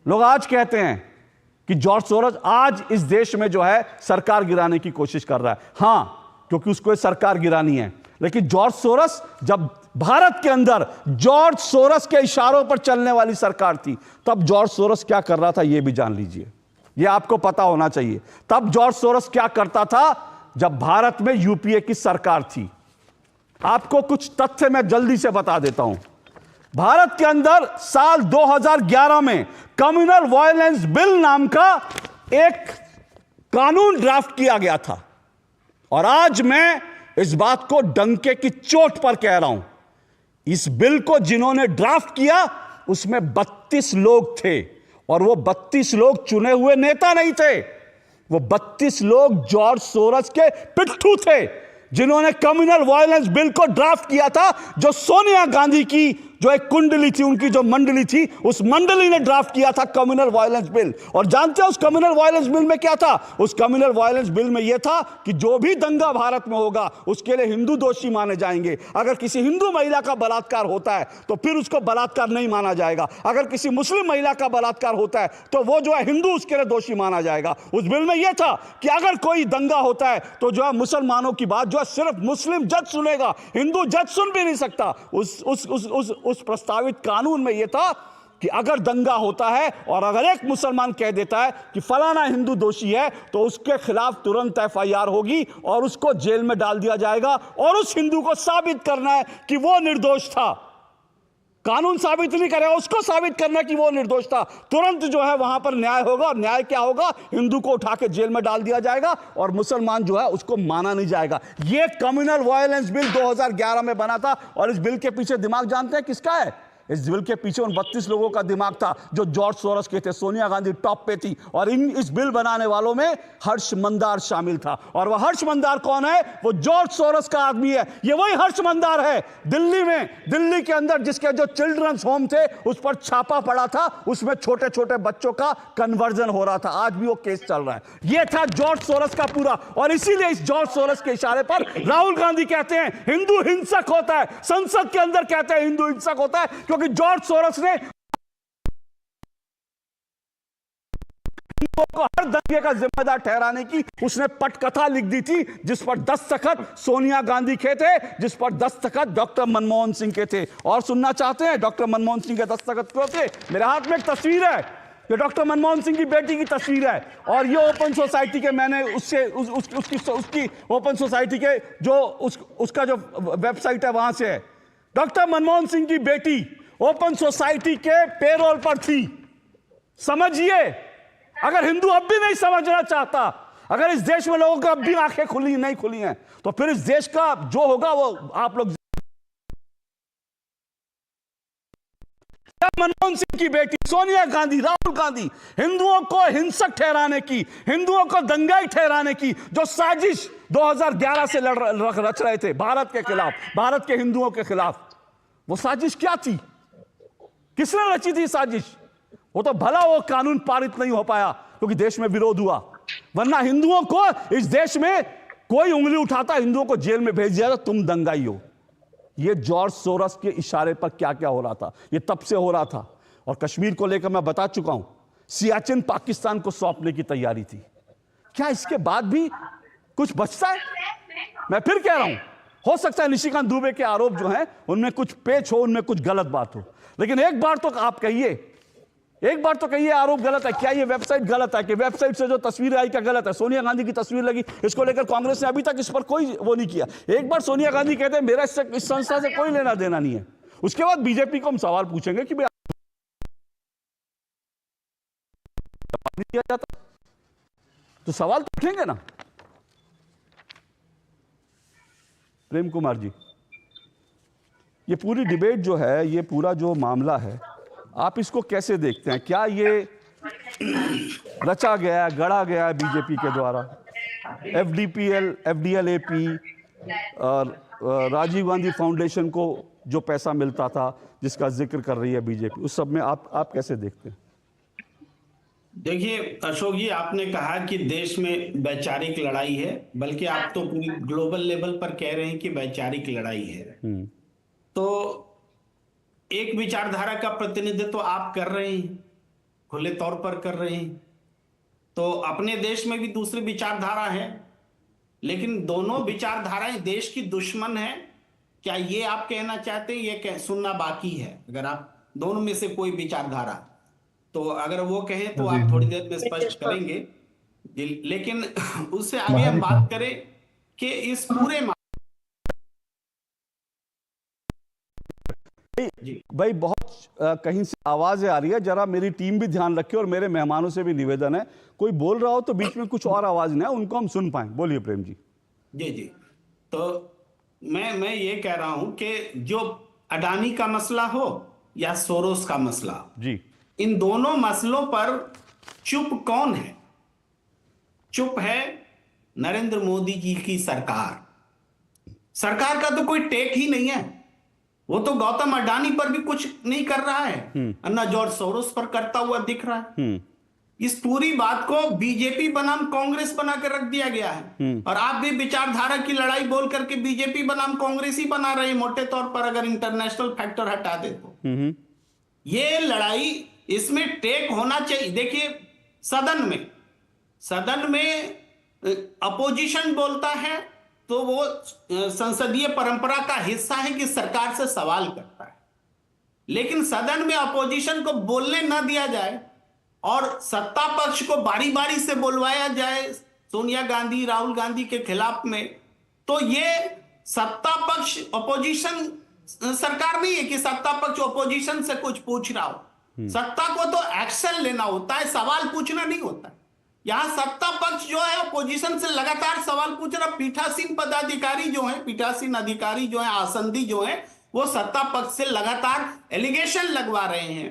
लोग आज कहते हैं कि जॉर्ज सोरोस आज इस देश में जो है सरकार गिराने की कोशिश कर रहा है। हां, क्योंकि उसको सरकार गिरानी है। लेकिन जॉर्ज सोरोस, जब भारत के अंदर जॉर्ज सोरोस के इशारों पर चलने वाली सरकार थी, तब जॉर्ज सोरोस क्या कर रहा था यह भी जान लीजिए, यह आपको पता होना चाहिए। तब जॉर्ज सोरोस क्या करता था, जब भारत में यूपीए की सरकार थी। आपको कुछ तथ्य मैं जल्दी से बता देता हूं। भारत के अंदर साल 2011 में कम्युनल वायलेंस बिल नाम का एक कानून ड्राफ्ट किया गया था, और आज मैं इस बात को डंके की चोट पर कह रहा हूं, इस बिल को जिन्होंने ड्राफ्ट किया उसमें 32 लोग थे, और वो 32 लोग चुने हुए नेता नहीं थे, वो 32 लोग जॉर्ज सोरोस के पिट्ठू थे। जिन्होंने कम्युनल वायलेंस बिल को ड्राफ्ट किया था, जो सोनिया गांधी की जो एक कुंडली थी, उनकी जो मंडली थी, उस मंडली ने ड्राफ्ट किया था कम्युनल वायलेंस बिल। और जानते हैं उस कम्युनल वायलेंस बिल में क्या था? उस कम्युनल वायलेंस बिल में यह था कि जो भी दंगा भारत में होगा उसके लिए हिंदू दोषी माने जाएंगे। अगर किसी हिंदू महिला का बलात्कार होता है तो फिर उसको बलात्कार नहीं माना जाएगा। अगर किसी मुस्लिम महिला का बलात्कार होता है तो वो जो है हिंदू उसके लिए दोषी माना जाएगा। उस बिल में यह था कि अगर कोई दंगा होता है तो जो है मुसलमानों की बात जो है सिर्फ मुस्लिम जज सुनेगा, हिंदू जज सुन भी नहीं सकता। उस प्रस्तावित कानून में यह था कि अगर दंगा होता है और अगर एक मुसलमान कह देता है कि फलाना हिंदू दोषी है तो उसके खिलाफ तुरंत एफआईआर होगी और उसको जेल में डाल दिया जाएगा और उस हिंदू को साबित करना है कि वो निर्दोष था। कानून साबित नहीं करेगा, उसको साबित करना कि वो निर्दोष था। तुरंत जो है वहां पर न्याय होगा और न्याय क्या होगा? हिंदू को उठा के जेल में डाल दिया जाएगा और मुसलमान जो है उसको माना नहीं जाएगा। ये कम्युनल वायलेंस बिल 2011 में बना था। और इस बिल के पीछे दिमाग जानते हैं किसका है? इस बिल के पीछे उन 32 लोगों का दिमाग था जो जॉर्ज सोरोस के थे। सोनिया गांधी टॉप पे थी और इस बिल बनाने वालों में हर्ष मंदार शामिल था। और वह हर्ष मंदार कौन है? वो जॉर्ज सोरोस का आदमी है। ये वही हर्ष मंदार है दिल्ली के अंदर जिसके जो चिल्ड्रंस होम थे उस पर छापा पड़ा था, उसमें छोटे छोटे बच्चों का कन्वर्जन हो रहा था। आज भी वो केस चल रहा है। ये था जॉर्ज सोरोस का पूरा। और इसीलिए इस जॉर्ज सोरोस के इशारे पर राहुल गांधी कहते हैं हिंदू हिंसक होता है, संसद के अंदर कहते हैं हिंदू हिंसक होता है, क्योंकि जॉर्ज सोरोस ने को हर दंगे का जिम्मेदार ठहराने की उसने पटकथा लिख दी थी, जिस पर दस्तखत सोनिया गांधी के थे, जिस पर दस्तखत डॉक्टर मनमोहन सिंह के थे। और सुनना चाहते हैं डॉक्टर मनमोहन सिंह के दस्तखत क्यों थे? मेरे हाथ में एक तस्वीर है, ये डॉक्टर मनमोहन सिंह की बेटी की तस्वीर है। और ये ओपन सोसाइटी के मैंने उसकी ओपन सोसाइटी के जो उसका जो वेबसाइट है वहां से है। डॉक्टर मनमोहन सिंह की बेटी ओपन सोसाइटी के पेरोल पर थी। समझिए, अगर हिंदू अब भी नहीं समझना चाहता, अगर इस देश में लोगों की अब भी आंखें खुली नहीं खुली हैं, तो फिर इस देश का जो होगा वो आप लोग। मनमोहन सिंह की बेटी सोनिया गांधी, राहुल गांधी हिंदुओं को हिंसक ठहराने की, हिंदुओं को दंगाई ठहराने की जो साजिश 2011 से रच रहे थे भारत के खिलाफ, भारत के हिंदुओं के खिलाफ, वो साजिश क्या थी? किसने रची थी साजिश? वो तो भला वो कानून पारित नहीं हो पाया क्योंकि देश में विरोध हुआ, वरना हिंदुओं को इस देश में कोई उंगली उठाता हिंदुओं को जेल में भेज दिया था, तुम दंगाई हो। ये जॉर्ज सोरोस के इशारे पर क्या क्या हो रहा था, ये तब से हो रहा था। और कश्मीर को लेकर मैं बता चुका हूं, सियाचिन पाकिस्तान को सौंपने की तैयारी थी। क्या इसके बाद भी कुछ बचता है? मैं फिर कह रहा हूं, हो सकता है निशिकांत दुबे के आरोप जो हैं उनमें कुछ पेच हो, उनमें कुछ गलत बात हो, लेकिन एक बार तो आप कहिए, एक बार तो कहिए आरोप गलत है। क्या ये वेबसाइट गलत है कि वेबसाइट से जो तस्वीर आई क्या गलत है? सोनिया गांधी की तस्वीर लगी, इसको लेकर कांग्रेस ने अभी तक इस पर कोई वो नहीं किया। एक बार सोनिया गांधी कहते हैं मेरा इस संस्था से कोई लेना देना नहीं है, उसके बाद बीजेपी को हम सवाल पूछेंगे कि भाई किया जाता, तो सवाल तो उठेंगे ना। प्रेम कुमार जी, ये पूरी डिबेट जो है, ये पूरा जो मामला है, आप इसको कैसे देखते हैं? क्या ये रचा गया, गढ़ा गया है बीजेपी के द्वारा? एफडीएलएपी और राजीव गांधी फाउंडेशन को जो पैसा मिलता था जिसका जिक्र कर रही है बीजेपी, उस सब में आप कैसे देखते हैं? देखिए अशोक जी, आपने कहा कि देश में वैचारिक लड़ाई है, बल्कि आप तो पूरी ग्लोबल लेवल पर कह रहे हैं कि वैचारिक लड़ाई है। तो एक विचारधारा का प्रतिनिधित्व आप कर रहे हैं, खुले तौर पर कर रहे हैं, तो अपने देश में भी दूसरी विचारधारा है, लेकिन दोनों विचारधाराएं देश की दुश्मन है, क्या ये आप कहना चाहते हैं? ये सुनना बाकी है। अगर आप दोनों में से कोई विचारधारा, तो अगर वो कहें तो आप थोड़ी देर में स्पष्ट करेंगे, लेकिन उससे आगे हम बात करें कि इस पूरे भाई बहुत कहीं से आवाजें आ रही है, जरा मेरी टीम भी ध्यान रखे और मेरे मेहमानों से भी निवेदन है, कोई बोल रहा हो तो बीच में कुछ और आवाज ना उनको हम सुन पाए। बोलिए प्रेम जी। जी, तो मैं ये कह रहा हूं कि जो अडानी का मसला हो या सोरोस का मसला जी, इन दोनों मसलों पर चुप कौन है? चुप है नरेंद्र मोदी जी की सरकार। सरकार का तो कोई टेक ही नहीं है। वो तो गौतम अडानी पर भी कुछ नहीं कर रहा है, अन्ना जॉर्ज सोरोस पर करता हुआ दिख रहा है। इस पूरी बात को बीजेपी बनाम कांग्रेस बना कर रख दिया गया है, और आप भी विचारधारा की लड़ाई बोल करके बीजेपी बनाम कांग्रेस ही बना रहे हैं मोटे तौर पर, अगर इंटरनेशनल फैक्टर हटा दे तो। ये लड़ाई, इसमें टेक होना चाहिए। देखिए सदन में अपोजिशन बोलता है तो वो संसदीय परंपरा का हिस्सा है कि सरकार से सवाल करता है, लेकिन सदन में अपोजिशन को बोलने ना दिया जाए और सत्ता पक्ष को बारी बारी से बुलवाया जाए सोनिया गांधी राहुल गांधी के खिलाफ में, तो ये सत्ता पक्ष अपोजिशन सरकार नहीं है कि सत्ता पक्ष अपोजिशन से कुछ पूछ रहा हो। सत्ता को तो एक्शन लेना होता है, सवाल पूछना नहीं होता है। यहां सत्ता पक्ष जो है अपोजिशन से लगातार सवाल पूछ रहा। पीठासीन पदाधिकारी जो है, पीठासीन अधिकारी जो है, आसंदी जो है, वो सत्ता पक्ष से लगातार एलिगेशन लगवा रहे हैं,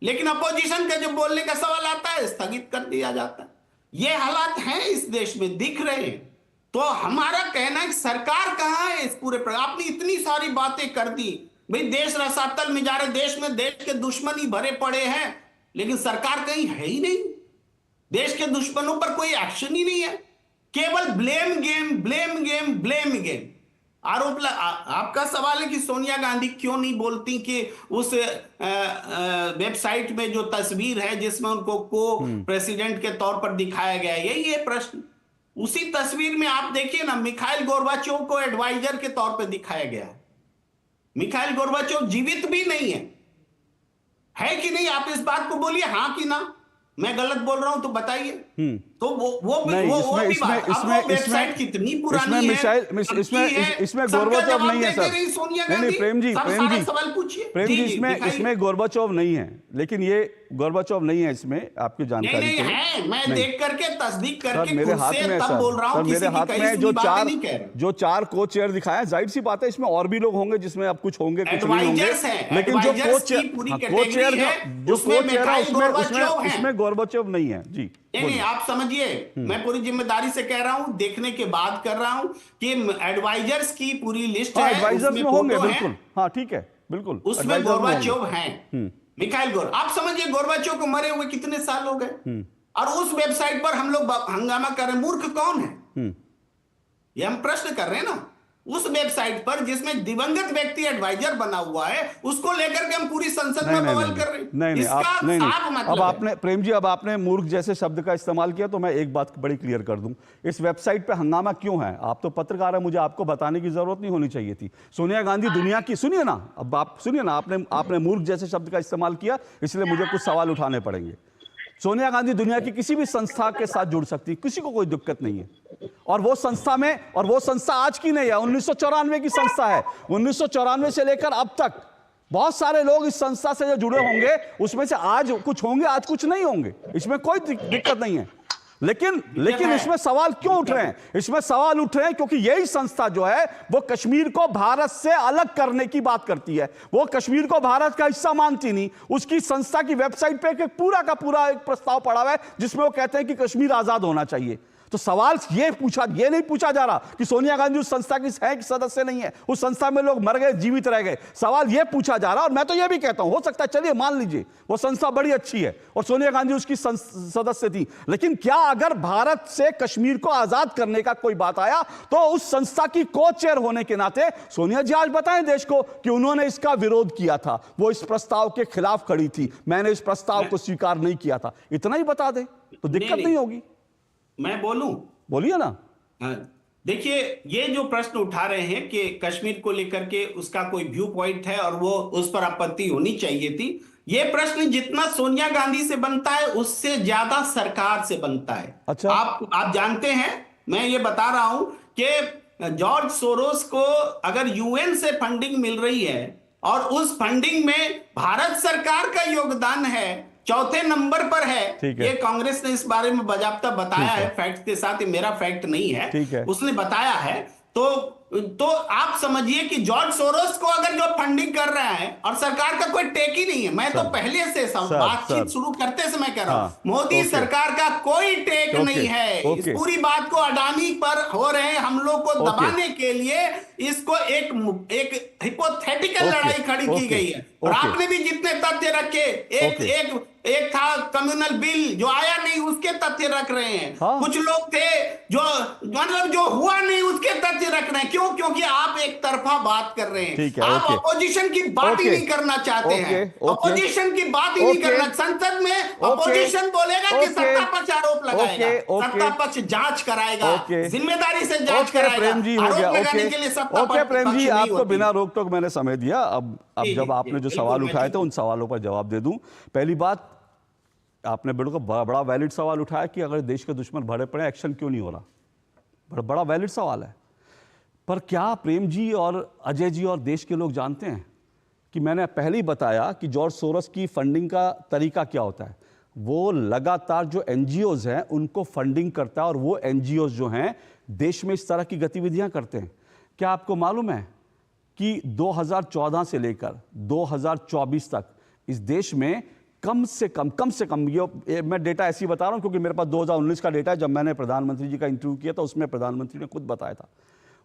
लेकिन अपोजिशन का जो बोलने का सवाल आता है स्थगित कर दिया जाता है। ये हालात हैं इस देश में, दिख रहे हैं। तो हमारा कहना है कि सरकार कहां है इस पूरे पर? आपने इतनी सारी बातें कर दी, भाई देश रसातल में जा रहे, देश में देश के दुश्मन ही भरे पड़े हैं, लेकिन सरकार कहीं है ही नहीं। देश के दुश्मनों पर कोई एक्शन ही नहीं है, केवल blame game blame game blame game आरोप। आपका सवाल है कि सोनिया गांधी क्यों नहीं बोलती कि उस वेबसाइट में जो तस्वीर है जिसमें उनको प्रेसिडेंट के तौर पर दिखाया गया है, यही है प्रश्न। उसी तस्वीर में आप देखिए ना, मिखाइल गोर्बाचोव को एडवाइजर के तौर पर दिखाया गया है। मिखाइल गोर्बाचोव जीवित भी नहीं है कि नहीं? आप इस बात को बोलिए हाँ कि ना। मैं गलत बोल रहा हूं तो बताइए। तो वेबसाइट कितनी पुरानी है, इसमें गोर्बाचोव नहीं है सर। नहीं प्रेम जी सवाल पूछिए। प्रेम जी इसमें गोर्बाचोव नहीं है, लेकिन ये गोर्बाचोव नहीं है इसमें, आपकी जानकारी नहीं है। मैं देख करके तस्दीक करके मेरे हाथ में तब बोल रहा हूं। मेरे हाथ में जो चार को चेयर दिखाया, जाहिर सी बात है इसमें और भी लोग होंगे जिसमें अब कुछ होंगे कुछ नहीं होंगे, लेकिन जो को चेयर है उसमें गोर्बाचोव नहीं है जी। नहीं, आप समझिए, मैं पूरी जिम्मेदारी से कह रहा हूं, देखने के बाद कर रहा हूं कि एडवाइजर्स की पूरी लिस्ट है, एडवाइजर्स में होंगे बिल्कुल। हाँ ठीक है, बिल्कुल उसमें गोर्बाचोव हैं, मिखाइल आप समझिए गोर्बाचोव को मरे हुए कितने साल हो गए, और उस वेबसाइट पर हम लोग हंगामा कर रहे हैं। मूर्ख कौन है? ये हम प्रश्न कर रहे हैं ना। उस वेबसाइट पर जिसमें दिवंगत व्यक्ति एडवाइजर बना हुआ है, उसको लेकर के हम पूरी संसद में बवाल कर रहे हैं। नहीं, अब आपने प्रेम जी, अब आपने मूर्ख जैसे शब्द का इस्तेमाल किया, तो मैं एक बात बड़ी क्लियर कर दूं। इस वेबसाइट पे हंगामा क्यों है? आप तो पत्रकार है, मुझे आपको बताने की जरूरत नहीं होनी चाहिए थी। सोनिया गांधी दुनिया की, सुनिए ना, अब आप सुनिए ना, आपने मूर्ख जैसे शब्द का इस्तेमाल किया, इसलिए मुझे कुछ सवाल उठाने पड़ेंगे। सोनिया गांधी दुनिया की किसी भी संस्था के साथ जुड़ सकती, किसी को कोई दिक्कत नहीं है। और वो संस्था आज की नहीं है, 1994 की संस्था है। 1994 से लेकर अब तक बहुत सारे लोग इस संस्था से जो जुड़े होंगे, उसमें से आज कुछ होंगे, आज कुछ नहीं होंगे, इसमें कोई दिक्कत नहीं है। लेकिन इसमें सवाल क्यों उठ रहे हैं? इसमें सवाल उठ रहे हैं क्योंकि यही संस्था जो है वो कश्मीर को भारत से अलग करने की बात करती है। वो कश्मीर को भारत का हिस्सा मानती नहीं। उसकी संस्था की वेबसाइट पे एक पूरा का पूरा एक प्रस्ताव पड़ा हुआ है जिसमें वो कहते हैं कि कश्मीर आजाद होना चाहिए। तो सवाल ये नहीं पूछा जा रहा कि सोनिया गांधी उस संस्था की है कि सदस्य नहीं है, उस संस्था में लोग मर गए, जीवित रह गए। सवाल ये पूछा जा रहा, और मैं तो ये भी कहता हूं, हो सकता है, चलिए मान लीजिए वो संस्था बड़ी अच्छी है और सोनिया गांधी उसकी सदस्य थी, लेकिन क्या अगर भारत से कश्मीर को आजाद करने का कोई बात आया तो उस संस्था की को चेयर होने के नाते सोनिया जी आज बताएं देश को कि उन्होंने इसका विरोध किया था, वो इस प्रस्ताव के खिलाफ खड़ी थी, मैंने इस प्रस्ताव को स्वीकार नहीं किया था, इतना ही बता दे तो दिक्कत नहीं होगी। मैं बोलूं? बोलिए ना। देखिए, ये जो प्रश्न उठा रहे हैं कि कश्मीर को लेकर के उसका कोई व्यू पॉइंट है और वो उस पर आपत्ति होनी चाहिए थी, ये प्रश्न जितना सोनिया गांधी से बनता है उससे ज्यादा सरकार से बनता है। अच्छा। आप जानते हैं, मैं ये बता रहा हूं कि जॉर्ज सोरोस को अगर यूएन से फंडिंग मिल रही है और उस फंडिंग में भारत सरकार का योगदान है, चौथे नंबर पर है। ये कांग्रेस ने इस बारे में बाजाबता बताया है, फैक्ट के साथ, ये मेरा फैक्ट नहीं है, उसने बताया है तो आप समझिए कि जॉर्ज सोरोस को अगर जो फंडिंग कर रहा है और सरकार का कोई टेक ही नहीं है, मैं तो पहले से बातचीत शुरू करते समय कह रहा हूं, मोदी सरकार का कोई टेक नहीं है। इस पूरी बात को अडानी पर हो रहे हम लोग को दबाने के लिए इसको एक हिपोथेटिकल लड़ाई खड़ी की गई है। और आपने भी जितने तथ्य रखे, एक था कम्युनल बिल जो आया नहीं उसके तथ्य रख रहे हैं। कुछ लोग थे जो मतलब जो हुआ नहीं उसके तथ्य रख रहे हैं। क्यों? क्योंकि आप एक तरफा बात कर रहे हैं। आप अपोजिशन की बात ही नहीं करना चाहते हैं। अपोजिशन की बात ही नहीं करना। संसद में अपोजिशन बोलेगा कि सत्ता पक्ष आरोप लगाएगा, सत्ता पक्ष जांच कराएगा, जिम्मेदारी से जांच कराएगा, आरोप लगाने के लिए सत्ता पक्ष। प्रेम जी, आपको बिना रोक टोक मैंने समय दिया। अब जब आपने जो सवाल उठाए थे उन सवालों पर जवाब दे दूं। पहली बात, आपने बिल्कुल बड़ा वैलिड सवाल उठाया कि अगर देश के दुश्मन भरे पड़े एक्शन क्यों नहीं हो रहा। बड़ा वैलिड सवाल है। पर क्या प्रेम जी और अजय जी और देश के लोग जानते हैं कि मैंने पहले ही बताया कि जॉर्ज सोरोस की फंडिंग का तरीका क्या होता है। वो लगातार जो एनजीओज हैं उनको फंडिंग करता है और वो एनजीओज जो हैं देश में इस तरह की गतिविधियां करते हैं। क्या आपको मालूम है कि 2014 से लेकर 2024 तक इस देश में कम से कम ये मैं डेटा ऐसी बता रहा हूं क्योंकि मेरे पास 2019 का डेटा है। जब मैंने प्रधानमंत्री जी का इंटरव्यू किया था उसमें प्रधानमंत्री ने खुद बताया था।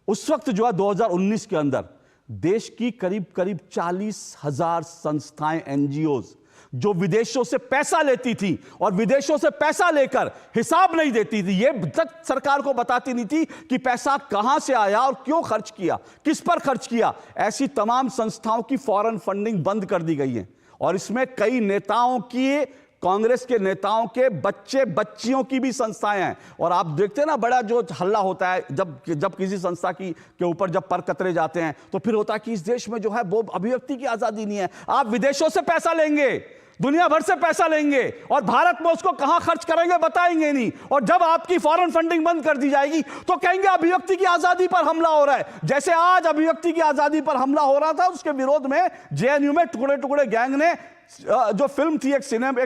उस वक्त जो है 2019 के अंदर देश की करीब 40,000 संस्थाएं, एनजीओज जो विदेशों से पैसा लेती थी और विदेशों से पैसा लेकर हिसाब नहीं देती थी, ये तक सरकार को बताती नहीं थी कि पैसा कहां से आया और क्यों खर्च किया, किस पर खर्च किया। ऐसी तमाम संस्थाओं की फॉरेन फंडिंग बंद कर दी गई है और इसमें कई नेताओं की, कांग्रेस के नेताओं के बच्चे बच्चियों की भी संस्थाएं हैं। और आप देखते हैं ना, बड़ा जो हल्ला होता है जब किसी संस्था के ऊपर जब पर कतरे जाते हैं तो फिर होता है कि इस देश में जो है वो अभिव्यक्ति की आजादी नहीं है। आप विदेशों से पैसा लेंगे, दुनिया भर से पैसा लेंगे और भारत में उसको कहां खर्च करेंगे बताएंगे नहीं। और जब आपकी फॉरेन फंडिंग बंद कर दी जाएगी तो कहेंगे अभिव्यक्ति की आजादी पर हमला हो रहा है। जैसे आज अभिव्यक्ति की आजादी पर हमला हो रहा था, उसके विरोध में जेएनयू में टुकड़े टुकड़े गैंग ने जो फिल्म थी, एक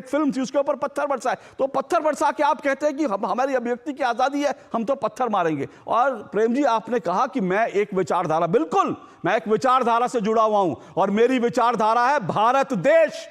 फिल्म थी, उसके ऊपर पत्थर बरसाए। तो पत्थर बरसा के आप कहते हैं कि हमारी अभिव्यक्ति की आजादी है, हम तो पत्थर मारेंगे। और प्रेम जी, आपने कहा कि मैं एक विचारधारा, बिल्कुल मैं एक विचारधारा से जुड़ा हुआ हूं और मेरी विचारधारा है भारत देश।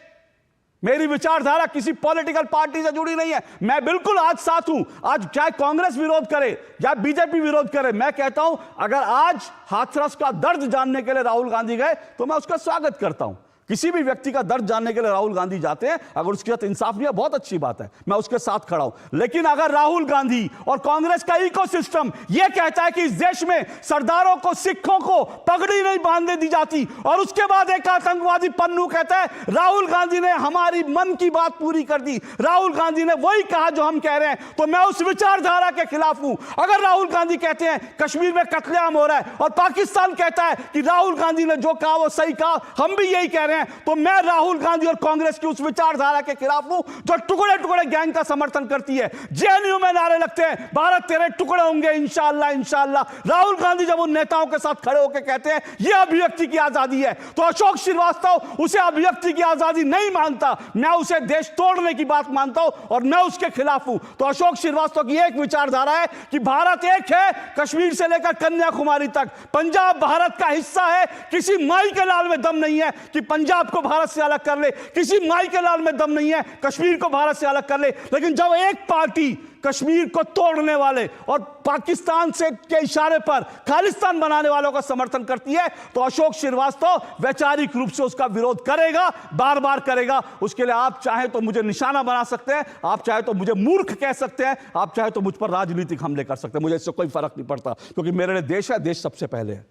मेरी विचारधारा किसी पॉलिटिकल पार्टी से जुड़ी नहीं है। मैं बिल्कुल आज साथ हूं। आज चाहे कांग्रेस विरोध करे या बीजेपी विरोध करे, मैं कहता हूं अगर आज हाथरस का दर्द जानने के लिए राहुल गांधी गए तो मैं उसका स्वागत करता हूं। किसी भी व्यक्ति का दर्द जानने के लिए राहुल गांधी जाते हैं, अगर उसके साथ इंसाफ नहीं है, बहुत अच्छी बात है, मैं उसके साथ खड़ा हूं। लेकिन अगर राहुल गांधी और कांग्रेस का इकोसिस्टम यह कहता है कि इस देश में सरदारों को, सिखों को पगड़ी नहीं बांधने दी जाती और उसके बाद एक आतंकवादी पन्नू कहता है राहुल गांधी ने हमारी मन की बात पूरी कर दी, राहुल गांधी ने वही कहा जो हम कह रहे हैं, तो मैं उस विचारधारा के खिलाफ हूं। अगर राहुल गांधी कहते हैं कश्मीर में कत्लेआम हो रहा है और पाकिस्तान कहता है कि राहुल गांधी ने जो कहा वो सही कहा, हम भी यही कह रहे हैं, तो मैं राहुल गांधी और कांग्रेस की उस विचारधारा के खिलाफ हूं जो टुकड़े टुकड़े गैंग का समर्थन करती है। जेएनयू में नारे लगते हैं भारत तेरे टुकड़े होंगे इंशाअल्लाह इंशाअल्लाह। राहुल गांधी जब उन नेताओं के साथ खड़े होकर कहते हैं यह अभिव्यक्ति की आजादी है, तो अशोक श्रीवास्तव उसे अभिव्यक्ति की आजादी नहीं मानता, मैं उसे देश तोड़ने की बात मानता हूं और मैं उसके खिलाफ हूं। तो अशोक श्रीवास्तव की एक विचारधारा है कि भारत एक है, कश्मीर से लेकर कन्याकुमारी तक, पंजाब भारत का हिस्सा है, किसी माई के लाल में दम नहीं है कि पंजाब को भारत से अलग कर ले, किसी माई के लाल में दम नहीं है कश्मीर को भारत से अलग कर ले। लेकिन जब एक पार्टी कश्मीर को तोड़ने वाले और पाकिस्तान से के इशारे पर खालिस्तान बनाने वालों का समर्थन करती है, तो अशोक श्रीवास्तव वैचारिक रूप से उसका विरोध करेगा, बार बार करेगा। उसके लिए आप चाहे तो मुझे निशाना बना सकते हैं, आप चाहे तो मुझे मूर्ख कह सकते हैं, आप चाहे तो मुझ पर राजनीतिक हमले कर सकते हैं, मुझे इससे कोई फर्क नहीं पड़ता, क्योंकि मेरे लिए देश है, देश सबसे पहले है।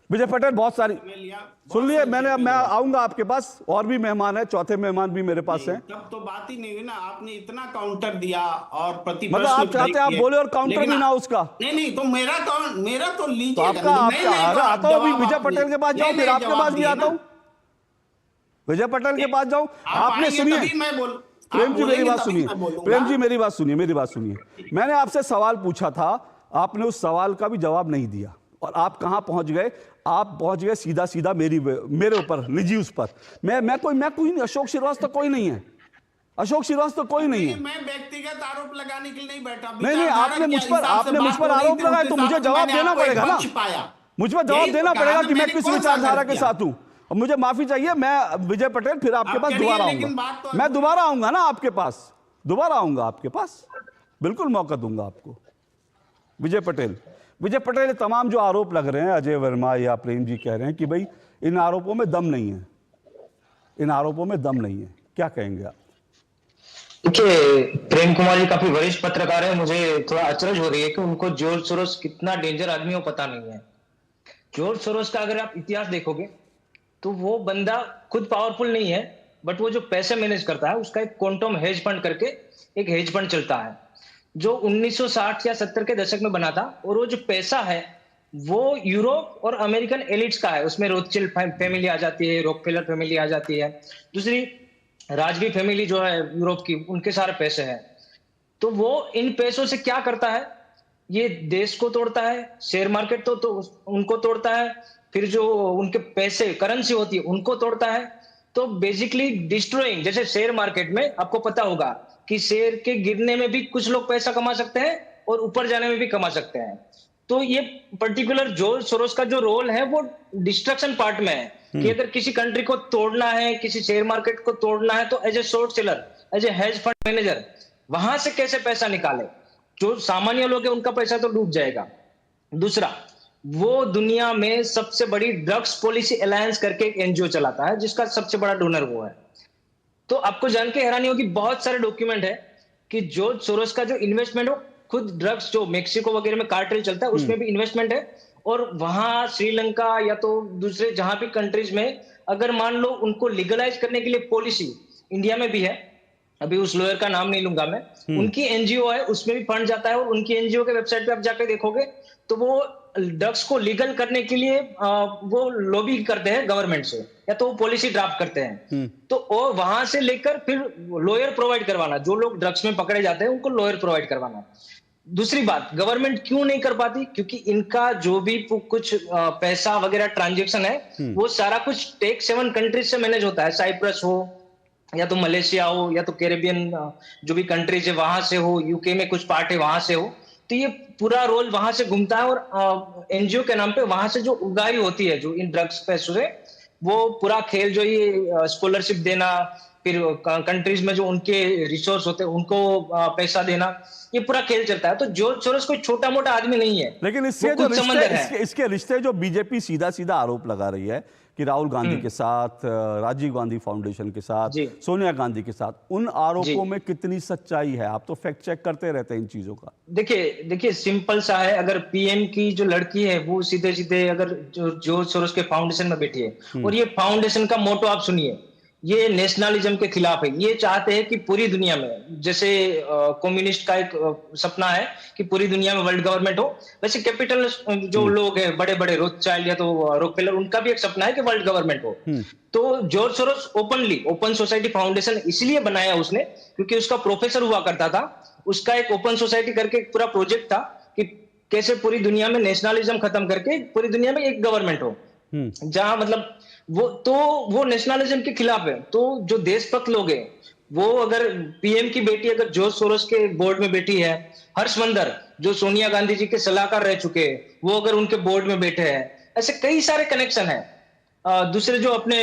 विजय पटेल बहुत सारी सुन लिए मैंने, मैं आऊंगा आपके पास, और भी मेहमान है, चौथे मेहमान भी मेरे पास हैं। तब तो बात ही नहीं हुई ना, आपने इतना काउंटर दिया और प्रतिपक्ष मतलब आप चाहते हैं आप बोले और काउंटर भी ना उसका। नहीं तो मेरा तो लीजिए। तो आपका आता हूं, अभी विजय पटेल के पास जाऊं, फिर आपके पास भी आता हूं, विजय पटेल के पास जाऊं। आपने सुनिए प्रेम जी मेरी बात सुनिए, प्रेम जी मेरी बात सुनिए, मैंने आपसे सवाल पूछा था, आपने उस सवाल का भी जवाब नहीं दिया और आप कहां पहुंच गए? आप पहुंच गए सीधा मेरे ऊपर निजी उस पर। मैं कोई नहीं, अशोक श्रीवास्तव कोई नहीं है, अशोक श्रीवास्तव कोई नहीं है। मैं व्यक्तिगत आरोप लगाने के लिए नहीं बैठा। नहीं, आपने मुझ पर आरोप लगाया तो मुझे जवाब देना पड़ेगा ना, मुझ पर जवाब देना पड़ेगा कि मैं किस विचारधारा के साथ हूं। और मुझे माफी चाहिए, मैं विजय पटेल फिर आपके पास दोबारा आऊंगा, मैं दोबारा आऊंगा ना आपके पास, दोबारा आऊंगा आपके पास, बिल्कुल मौका दूंगा आपको। विजय पटेल तमाम जो आरोप लग रहे हैं, अजय वर्मा या प्रेम जी कह रहे हैं कि भाई इन आरोपों में दम नहीं है, इन आरोपों में दम नहीं है, क्या कहेंगे आप? देखिए, प्रेम कुमार जी काफी वरिष्ठ पत्रकार है, मुझे थोड़ा अचरज हो रही है कि उनको जॉर्ज सोरोस कितना डेंजर आदमी हो पता नहीं है। जॉर्ज सोरोस का अगर आप इतिहास देखोगे तो वो बंदा खुद पावरफुल नहीं है, बट वो जो पैसे मैनेज करता है उसका एक क्वांटम हेज फंड करके एक हेज फंड चलता है जो 1960 या 70 के दशक में बना था। और वो जो पैसा है वो यूरोप और अमेरिकन एलिट्स का है, उसमें रोथस्चिल्ड फैमिली आ जाती है, रॉकफेलर फैमिली आ जाती है, दूसरी राजवी फैमिली जो है यूरोप की, उनके सारे पैसे हैं। तो वो इन पैसों से क्या करता है, ये देश को तोड़ता है, शेयर मार्केट तो उनको तोड़ता है, फिर जो उनके पैसे करेंसी होती है उनको तोड़ता है। तो बेसिकली डिस्ट्रॉइंग, जैसे शेयर मार्केट में आपको पता होगा कि शेयर के गिरने में भी कुछ लोग पैसा कमा सकते हैं और ऊपर जाने में भी कमा सकते हैं। तो ये पर्टिकुलर जॉर्ज सोरोस का जो रोल है वो डिस्ट्रक्शन पार्ट में है कि अगर किसी कंट्री को तोड़ना है, किसी शेयर मार्केट को तोड़ना है, तो as a short seller, as a hedge fund manager वहां से कैसे पैसा निकाले, जो सामान्य लोग हैं उनका पैसा तो डूब जाएगा। दूसरा, वो दुनिया में सबसे बड़ी ड्रग्स पॉलिसी अलायंस करके एक एनजीओ चलाता है जिसका सबसे बड़ा डोनर वो है। तो आपको जान के हैरानी होगी, बहुत सारे डॉक्यूमेंट है कि जॉर्ज सोरोस का जो इन्वेस्टमेंट हो, खुद ड्रग्स जो मेक्सिको वगैरह में कार्टेल चलता है उसमें भी इन्वेस्टमेंट है। और वहां श्रीलंका या तो दूसरे जहां भी कंट्रीज में अगर मान लो उनको लीगलाइज करने के लिए पॉलिसी, इंडिया में भी है, अभी उस लॉयर का नाम नहीं लूंगा मैं, उनकी एनजीओ है, उसमें भी फंड जाता है। और उनकी एनजीओ के वेबसाइट पे आप जाके देखोगे तो वो ड्रग्स को लीगल करने के लिए वो लॉबी करते हैं गवर्नमेंट से, या तो वो पॉलिसी ड्राफ्ट करते हैं। तो और वहां से लेकर फिर लॉयर प्रोवाइड करवाना, जो लोग ड्रग्स में पकड़े जाते हैं उनको लॉयर प्रोवाइड करवाना। दूसरी बात, गवर्नमेंट क्यों नहीं कर पाती, क्योंकि इनका जो भी कुछ पैसा वगैरह ट्रांजेक्शन है वो सारा कुछ टेक 7 कंट्रीज से मैनेज होता है, साइप्रस हो या तो मलेशिया हो या तो कैरेबियन जो भी कंट्रीज है वहां से हो, यूके में कुछ पार्ट है वहां से हो। तो ये पूरा रोल वहां से घूमता है और एनजीओ के नाम पे वहां से जो उगाही होती है जो इन ड्रग्स पैसों से, वो पूरा खेल जो ये स्कॉलरशिप देना, फिर कंट्रीज में जो उनके रिसोर्स होते हैं उनको पैसा देना, ये पूरा खेल चलता है। तो जॉर्ज सोरोस कोई छोटा मोटा आदमी नहीं है, लेकिन इससे जो रिश्ते, इसके रिश्ते जो बीजेपी सीधा सीधा आरोप लगा रही है कि राहुल गांधी के साथ, राजीव गांधी फाउंडेशन के साथ, सोनिया गांधी के साथ, उन आरोपों में कितनी सच्चाई है? आप तो फैक्ट चेक करते रहते हैं इन चीजों का। देखिए सिंपल सा है, अगर पीएम की जो लड़की है वो सीधे सीधे अगर जॉर्ज सोरोस के फाउंडेशन में बैठी है, और ये फाउंडेशन का मोटो आप सुनिए, ये नेशनलिज्म के खिलाफ है। ये चाहते हैं कि पूरी दुनिया में, जैसे कम्युनिस्ट का एक सपना है कि पूरी दुनिया में वर्ल्ड गवर्नमेंट हो, वैसे कैपिटल जो लोग हैं बड़े बड़े रोथस्चाइल्ड या तो रॉकफेलर, उनका भी एक सपना है कि वर्ल्ड गवर्नमेंट हो। तो George Soros open society foundation इसलिए बनाया उसने क्योंकि उसका प्रोफेसर हुआ करता था, उसका एक ओपन सोसाइटी करके एक पूरा प्रोजेक्ट था कि कैसे पूरी दुनिया में नेशनलिज्म खत्म करके पूरी दुनिया में एक गवर्नमेंट हो, जहां मतलब वो नेशनलिज्म के खिलाफ है। तो जो देशभक्त लोग हैं वो, अगर पीएम की बेटी अगर जॉर्ज सोरोस के बोर्ड में बैठी है, हर्षमंदर जो सोनिया गांधी जी के सलाहकार रह चुके हैं वो अगर उनके बोर्ड में बैठे हैं, ऐसे कई सारे कनेक्शन है। दूसरे जो अपने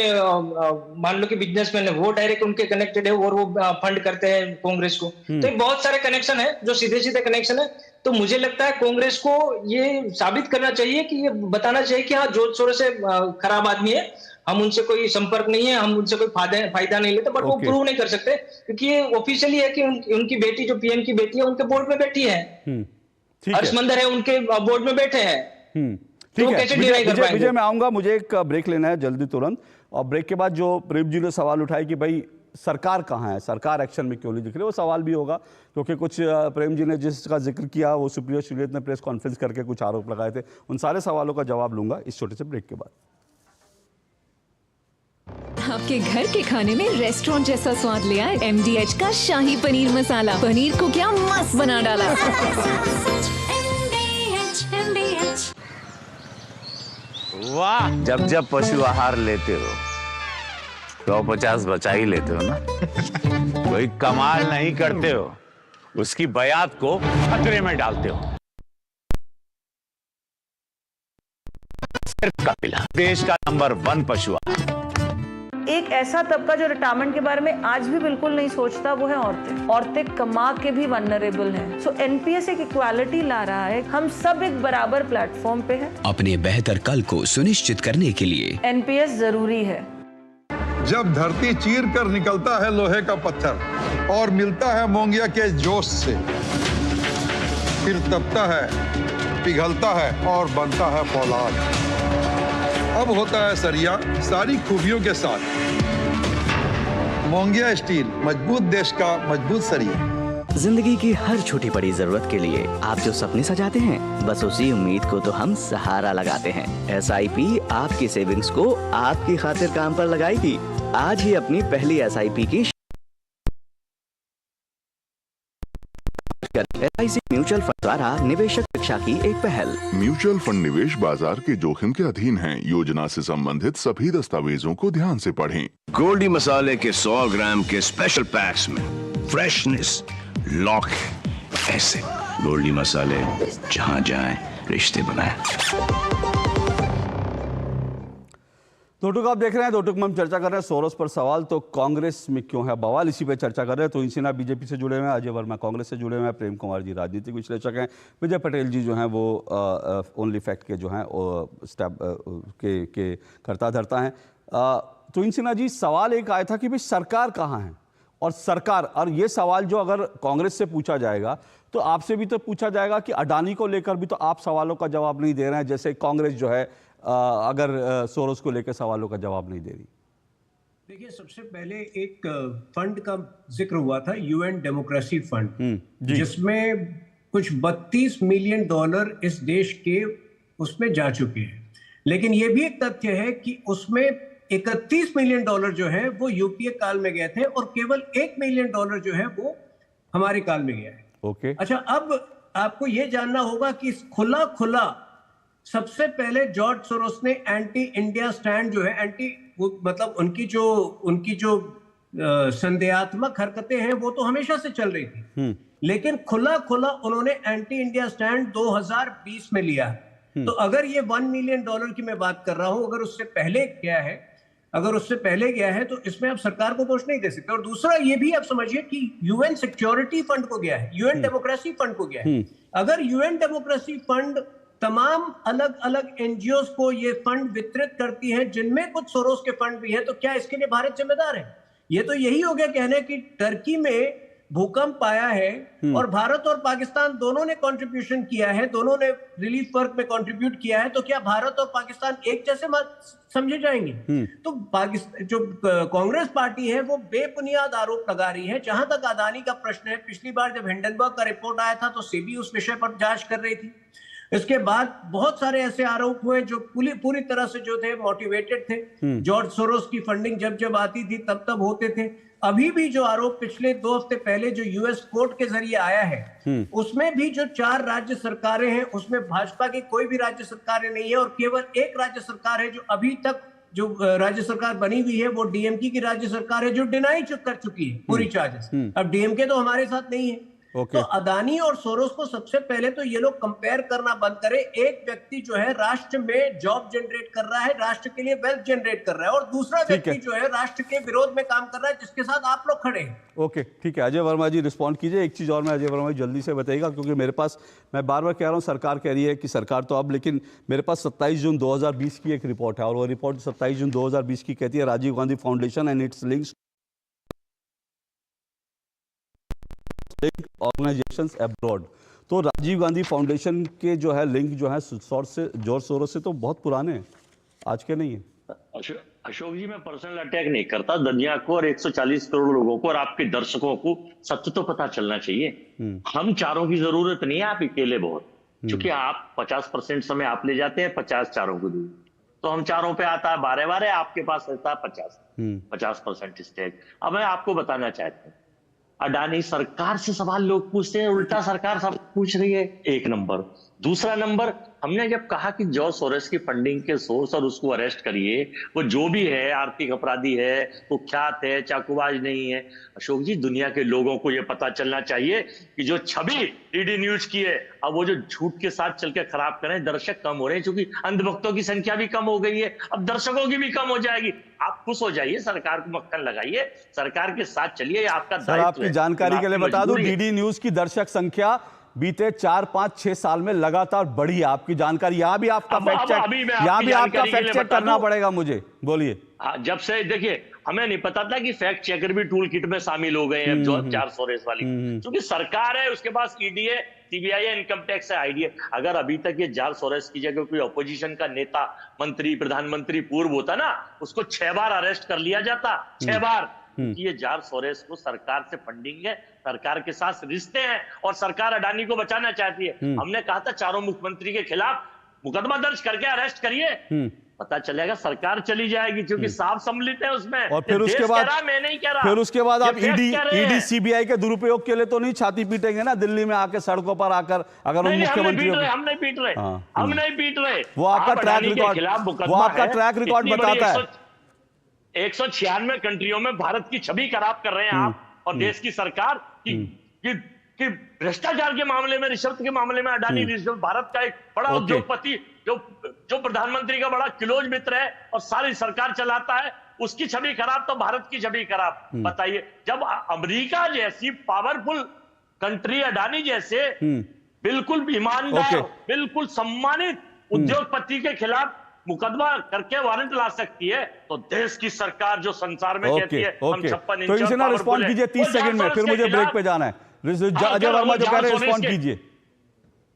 मान लो कि बिजनेसमैन है वो डायरेक्ट उनके कनेक्टेड है और वो फंड करते हैं कांग्रेस को। तो ये बहुत सारे कनेक्शन है जो सीधे सीधे कनेक्शन है। तो मुझे लगता है कांग्रेस को ये साबित करना चाहिए कि ये बताना चाहिए कि हाँ जॉर्ज सोरोस से खराब आदमी है, हम उनसे कोई संपर्क नहीं है, हम उनसे कोई फायदा नहीं लेते, बट वो प्रूव नहीं कर सकते क्योंकि ये ऑफिशियली है कि उनकी बेटी जो पीएम की बेटी है उनके बोर्ड में बैठी है, हर्षमंदर है उनके बोर्ड में बैठे हैं। ठीक है विजय, मैं आऊंगा, मुझे एक ब्रेक लेना है जल्दी तुरंत, और ब्रेक के बाद जो प्रेम जी ने सवाल उठाया कि भाई सरकार कहाँ है, सरकार एक्शन में क्यों नहीं दिख रही, वो सवाल भी होगा क्योंकि कुछ प्रेम जी ने जिसका जिक्र किया वो सुप्रिया सुले ने प्रेस कॉन्फ्रेंस करके कुछ आरोप लगाए थे, उन सारे सवालों का जवाब लूंगा इस छोटे से ब्रेक के बाद। आपके घर के खाने में रेस्टोरेंट जैसा स्वाद ले आए MDH का शाही पनीर मसाला, पनीर को क्या मस्त बना डाला। वाह, जब जब पशु आहार लेते हो 150 बचा ही लेते हो ना। कोई कमाल नहीं करते हो, उसकी बयात को खतरे में डालते हो। सिर्फ कपिला देश का नंबर 1 पशु आहार। एक ऐसा तबका जो रिटायरमेंट के बारे में आज भी बिल्कुल नहीं सोचता, वो है औरतें। औरतें कमा के भी वनरेबल हैं। सो एनपीएस एक इक्वालिटी ला रहा है, हम सब एक बराबर प्लेटफॉर्म पे हैं। अपने बेहतर कल को सुनिश्चित करने के लिए एनपीएस जरूरी है। जब धरती चीर कर निकलता है लोहे का पत्थर और मिलता है मोंगिया के जोश से, फिर तपता है, पिघलता है और बनता है फौलाद। अब होता है सरिया सारी खूबियों के साथ। मोंगिया स्टील, मजबूत देश का मजबूत सरिया। जिंदगी की हर छोटी बड़ी जरूरत के लिए आप जो सपने सजाते हैं, बस उसी उम्मीद को तो हम सहारा लगाते हैं। SIP आपकी सेविंग्स को आपकी खातिर काम पर लगाएगी। आज ही अपनी पहली SIP की LIC म्यूचुअल फंड द्वारा निवेशक शिक्षा की एक पहल। म्यूचुअल फंड निवेश बाजार के जोखिम के अधीन है। योजना से संबंधित सभी दस्तावेजों को ध्यान से पढ़ें। गोल्डी मसाले के 100 ग्राम के स्पेशल पैक्स में फ्रेशनेस लॉक है। ऐसे गोल्डी मसाले जहां जाएं रिश्ते बनाएं। दो टुक आप देख रहे हैं, दो टुक में हम चर्चा कर रहे हैं सोरोस पर सवाल तो कांग्रेस में क्यों है बवाल, इसी पे चर्चा कर रहे हैं। तो सिन्हा बीजेपी से जुड़े हुए हैं, अजय वर्मा कांग्रेस से जुड़े हुए हैं, प्रेम कुमार जी राजनीतिक विश्लेषक हैं, विजय पटेल जी जो हैं वो ओनली फैक्ट के जो हैं स्टेप के करता धरता हैं। तो सिन्हा जी, सवाल एक आया था कि भाई सरकार कहाँ है, और सरकार, और ये सवाल जो अगर कांग्रेस से पूछा जाएगा तो आपसे भी तो पूछा जाएगा कि अडानी को लेकर भी तो आप सवालों का जवाब नहीं दे रहे हैं, जैसे कांग्रेस जो है अगर सोरोस को लेकर सवालों का जवाब नहीं दे रही। देखिए, सबसे पहले एक फंड का जिक्र हुआ था, UN डेमोक्रेसी फंड, जिसमें कुछ $32 मिलियन इस देश के उसमें जा चुके हैं। लेकिन यह भी एक तथ्य है कि उसमें $31 मिलियन जो है वो यूपीए काल में गए थे और केवल $1 मिलियन जो है वो हमारे काल में गया है। ओके। अच्छा, अब आपको यह जानना होगा कि खुला सबसे पहले जॉर्ज सोरोस ने एंटी इंडिया स्टैंड जो है, मतलब उनकी जो संदेहात्मक हरकतें हैं वो तो हमेशा से चल रही थी, लेकिन खुला उन्होंने एंटी इंडिया स्टैंड 2020 में लिया। तो अगर ये $1 मिलियन की मैं बात कर रहा हूं, अगर उससे पहले गया है तो इसमें आप सरकार को दोष नहीं दे सकते। और दूसरा ये भी आप समझिए कि UN सिक्योरिटी फंड को गया है, UN डेमोक्रेसी फंड को गया है। अगर UN डेमोक्रेसी फंड तमाम अलग अलग NGOs को ये फंड वितरित करती है, जिनमें कुछ सोरोस के फंड भी है, तो क्या इसके लिए भारत जिम्मेदार है? ये तो यही हो गया कहने कि टर्की में भूकंप आया है और भारत और पाकिस्तान दोनों ने कंट्रीब्यूशन किया है, दोनों ने रिलीफ वर्क में कंट्रीब्यूट किया है, तो क्या भारत और पाकिस्तान एक जैसे समझे जाएंगे? तो पाकिस्तान जो कांग्रेस पार्टी है वो बेबुनियाद आरोप लगा रही है। जहां तक अदानी का प्रश्न है, पिछली बार जब हिंडनबर्ग का रिपोर्ट आया था तो सेबी उस विषय पर जांच कर रही थी। इसके बाद बहुत सारे ऐसे आरोप हुए जो पूरी तरह से जो थे मोटिवेटेड थे। जॉर्ज सोरोस की फंडिंग जब आती थी तब होते थे। अभी भी जो आरोप पिछले 2 हफ्ते पहले जो US कोर्ट के जरिए आया है, उसमें भी जो 4 राज्य सरकारें हैं उसमें भाजपा की कोई भी राज्य सरकारें नहीं है, और केवल एक राज्य सरकार है जो अभी तक जो राज्य सरकार बनी हुई है वो DMK की राज्य सरकार है, जो डिनाई कर चुकी है पूरी चार्जेस। अब DMK तो हमारे साथ नहीं है। तो अदानी और सोरोस को सबसे पहले तो ये लोग कंपेयर करना बंद करें। एक व्यक्ति जो है राष्ट्र में जॉब जनरेट कर रहा है, राष्ट्र के लिए वेल्थ जनरेट कर रहा है, और दूसरा व्यक्ति जो है राष्ट्र के विरोध में काम कर रहा है, जिसके साथ आप लोग खड़े हैं। ओके, ठीक है। अजय वर्मा जी रिस्पॉन्ड कीजिए। एक चीज और मैं अजय वर्मा जी जल्दी से बताइएगा, क्योंकि मेरे पास, मैं बार बार कह रहा हूँ, सरकार कह रही है कि सरकार तो अब, लेकिन मेरे पास 27 जून 2020 की एक रिपोर्ट है, और वो रिपोर्ट 27 जून 2020 की कहती है Rajiv Gandhi foundation and its links organisations abroad. तो राजीव गांधी फाउंडेशन के जो है लिंक जो है जॉर्ज सोरोस से तो बहुत पुराने हैं, आज के नहीं है। अशोक जी, मैं पर्सनल अटैक नहीं करता। दुनिया को और 140 करोड़ लोगों को और आपके दर्शकों को सत्य तो पता चलना चाहिए। हम चारों की जरूरत नहीं है, आप अकेले बहुत, क्योंकि आप 50% समय आप ले जाते हैं, 50 चारों को दूर, तो हम चारों पे आता है 12 आपके पास रहता है 50% स्टेक। अब मैं आपको बताना चाहता हूँ, अडानी सरकार से सवाल लोग पूछते हैं, उल्टा सरकार सब पूछ रही है। 1 नंबर। दूसरा नंबर, हमने जब कहा कि जॉर्ज सोरोस की फंडिंग के सोर्स और उसको अरेस्ट करिए, वो जो भी है, आर्थिक अपराधी है, कुख्यात है, चाकूबाज नहीं है। अशोक जी, दुनिया के लोगों को ये पता चलना चाहिए कि जो छवि डीडी न्यूज की है, अब वो जो झूठ के साथ चल के खराब करें, दर्शक कम हो रहे हैं, क्योंकि अंधभक्तों की संख्या भी कम हो गई है, अब दर्शकों की भी कम हो जाएगी। आप खुश हो जाइए, सरकार को मक्खन लगाइए, सरकार के साथ चलिए, आपका सर दायित्व आपकी है। जानकारी के लिए बता दूं, डीडी न्यूज की दर्शक संख्या बीते 4, 5, 6 साल में लगातार बढ़ी है। आपकी जानकारी, यहाँ भी आपका फैक्ट चेक करना पड़ेगा मुझे, बोलिए। जब से देखिए, हमें नहीं पता था कि फैक्ट चेकर भी टूल किट में शामिल हो गए हैं, जॉर्ज सोरोस वाली, क्योंकि सरकार है, उसके पास ईडी है, सीबीआई है, इनकम टैक्स है, आईडी है। अगर अभी तक ये जॉर्ज सोरोस की जगह कोई अपोजिशन का नेता, मंत्री, प्रधानमंत्री पूर्व होता ना, उसको 6 बार अरेस्ट कर लिया जाता, 6 बार। ये जॉर्ज सोरोस को सरकार से फंडिंग है, सरकार के साथ रिश्ते हैं, और सरकार अडानी को बचाना चाहती है। हमने कहा था चारों मुख्यमंत्री के खिलाफ मुकदमा दर्ज करके अरेस्ट करिए, पता चलेगा सरकार चली जाएगी, क्योंकि साफ सम्मिलित है उसमें। और फिर उसके बाद मैं नहीं कह रहा, फिर उसके बाद आप ईडी सीबीआई के दुरुपयोग के लिए तो नहीं छाती पीटेंगे ना, दिल्ली में आके सड़कों पर आकर, अगर उन मुख्यमंत्री हम नहीं पीट रहे, हम नहीं पीट रहे। वो आपका ट्रैक रिकॉर्ड बताता है। 196 कंट्रियों में भारत की छवि खराब कर रहे हैं आप और देश की सरकार कि भ्रष्टाचार के मामले में, रिश्वत के मामले में अडानी भारत का एक बड़ा उद्योगपति जो प्रधानमंत्री का बड़ा क्लोज मित्र है और सारी सरकार चलाता है, उसकी छवि खराब तो भारत की छवि खराब। बताइए, जब अमेरिका जैसी पावरफुल कंट्री, अडानी जैसे बिल्कुल ईमानदार, बिल्कुल सम्मानित उद्योगपति के खिलाफ मुकदमा करके वारंट ला सकती है, तो देश की सरकार जो संसार में कहती है हम 56 इंच, तो इनसे ना रिस्पॉन्ड कीजिए 30 सेकंड में, फिर मुझे ब्रेक पे जाना है। अजय वर्मा जो कह रहे हैं, रिस्पॉन्ड कीजिए।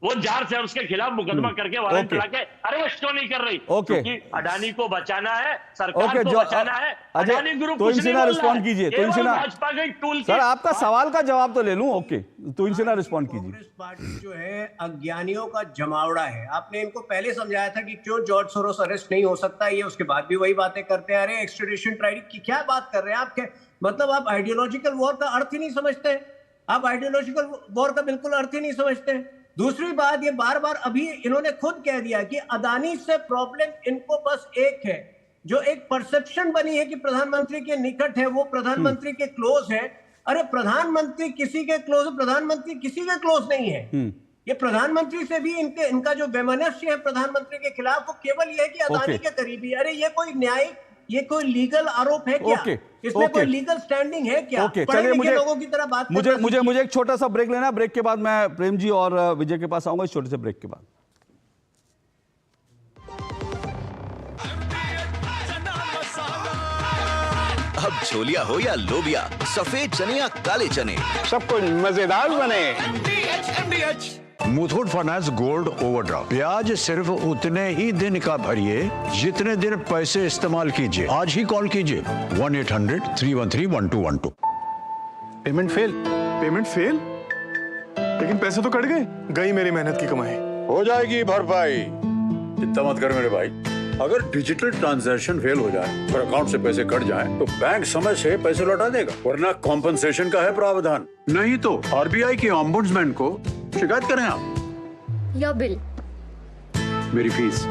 वो जॉर्ज सोरोस के खिलाफ मुकदमा करके वारंट ला के अरेस्ट क्यों नहीं कर रही? क्योंकि अडानी को बचाना है, सरकार को बचाना है। अडानी ग्रुप तो इनसे ना रिस्पॉन्ड कीजिए, तो इनसे ना, भाजपा के टूल सर आपका सवाल का जवाब तो ले लूं। ओके, तो इनसे ना रिस्पॉन्ड कीजिए। कांग्रेस पार्टी जो है अज्ञानियों का जमावड़ा है। आपने इनको पहले समझाया था कि क्यों जॉर्ज सोरोस अरेस्ट नहीं हो सकता, ये उसके बाद भी वही बातें करते आ रहे हैं। एक्सट्रेडिशन ट्रायल की क्या बात कर रहे हैं आप? मतलब आप आइडियोलॉजिकल वॉर का अर्थ ही नहीं समझते। आप आइडियोलॉजिकल वॉर का बिल्कुल अर्थ ही नहीं समझते। दूसरी बात, ये बार बार अभी इन्होंने खुद कह दिया कि अदानी से प्रॉब्लम इनको बस एक है, जो एक परसेप्शन बनी है कि प्रधानमंत्री के निकट है, वो प्रधानमंत्री के क्लोज है। अरे प्रधानमंत्री किसी के क्लोज, प्रधानमंत्री किसी के क्लोज नहीं है। ये प्रधानमंत्री से भी इनका जो वैमनस्य है प्रधानमंत्री के खिलाफ, वो केवल ये है कि अदानी के करीबी। अरे ये कोई न्यायिक, ये कोई लीगल आरोप है क्या? इसमें कोई लीगल स्टैंडिंग है क्या? चलिए, मुझे लोगों की तरह बात मुझे एक छोटा सा ब्रेक लेना है। ब्रेक के बाद मैं प्रेम जी और विजय के पास आऊंगा, इस छोटे से ब्रेक के बाद। अब छोलिया हो या लोबिया, सफेद चने या काले चने, सब कुछ मजेदार बने। मुथूट फाइनेंस गोल्ड ओवरड्राफ्ट, ब्याज सिर्फ उतने ही दिन का भरिए जितने दिन पैसे इस्तेमाल कीजिए। आज ही कॉल कीजिए 1-800-313-1212। पेमेंट फेल, लेकिन पैसे तो कट गई मेरी मेहनत की कमाई। हो जाएगी भरपाई, चिंता मत कर मेरे भाई। अगर डिजिटल ट्रांजैक्शन फेल हो जाए और अकाउंट से पैसे कट जाएं, तो बैंक समय से पैसे लौटा देगा, वरना कॉम्पनसेशन का है प्रावधान। नहीं तो आरबीआई के ओम्बुड्समैन को शिकायत करें आप। या बिल, मेरी फीस।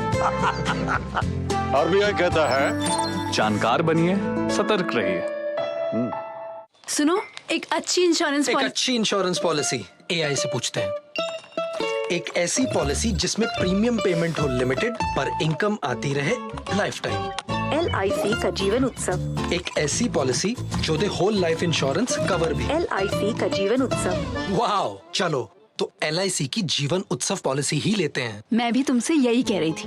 आरबीआई कहता है जानकार बनिए, सतर्क रहिए। सुनो, एक अच्छी इंश्योरेंस पॉलिसी एआई से पूछते हैं। एक ऐसी पॉलिसी जिसमें प्रीमियम पेमेंट हो लिमिटेड पर इनकम आती रहे लाइफ टाइम। LIC का जीवन उत्सव। एक ऐसी पॉलिसी जो दे होल लाइफ इंश्योरेंस कवर भी। LIC का जीवन उत्सव। वाओ, चलो तो LIC की जीवन उत्सव पॉलिसी ही लेते हैं। मैं भी तुमसे यही कह रही थी,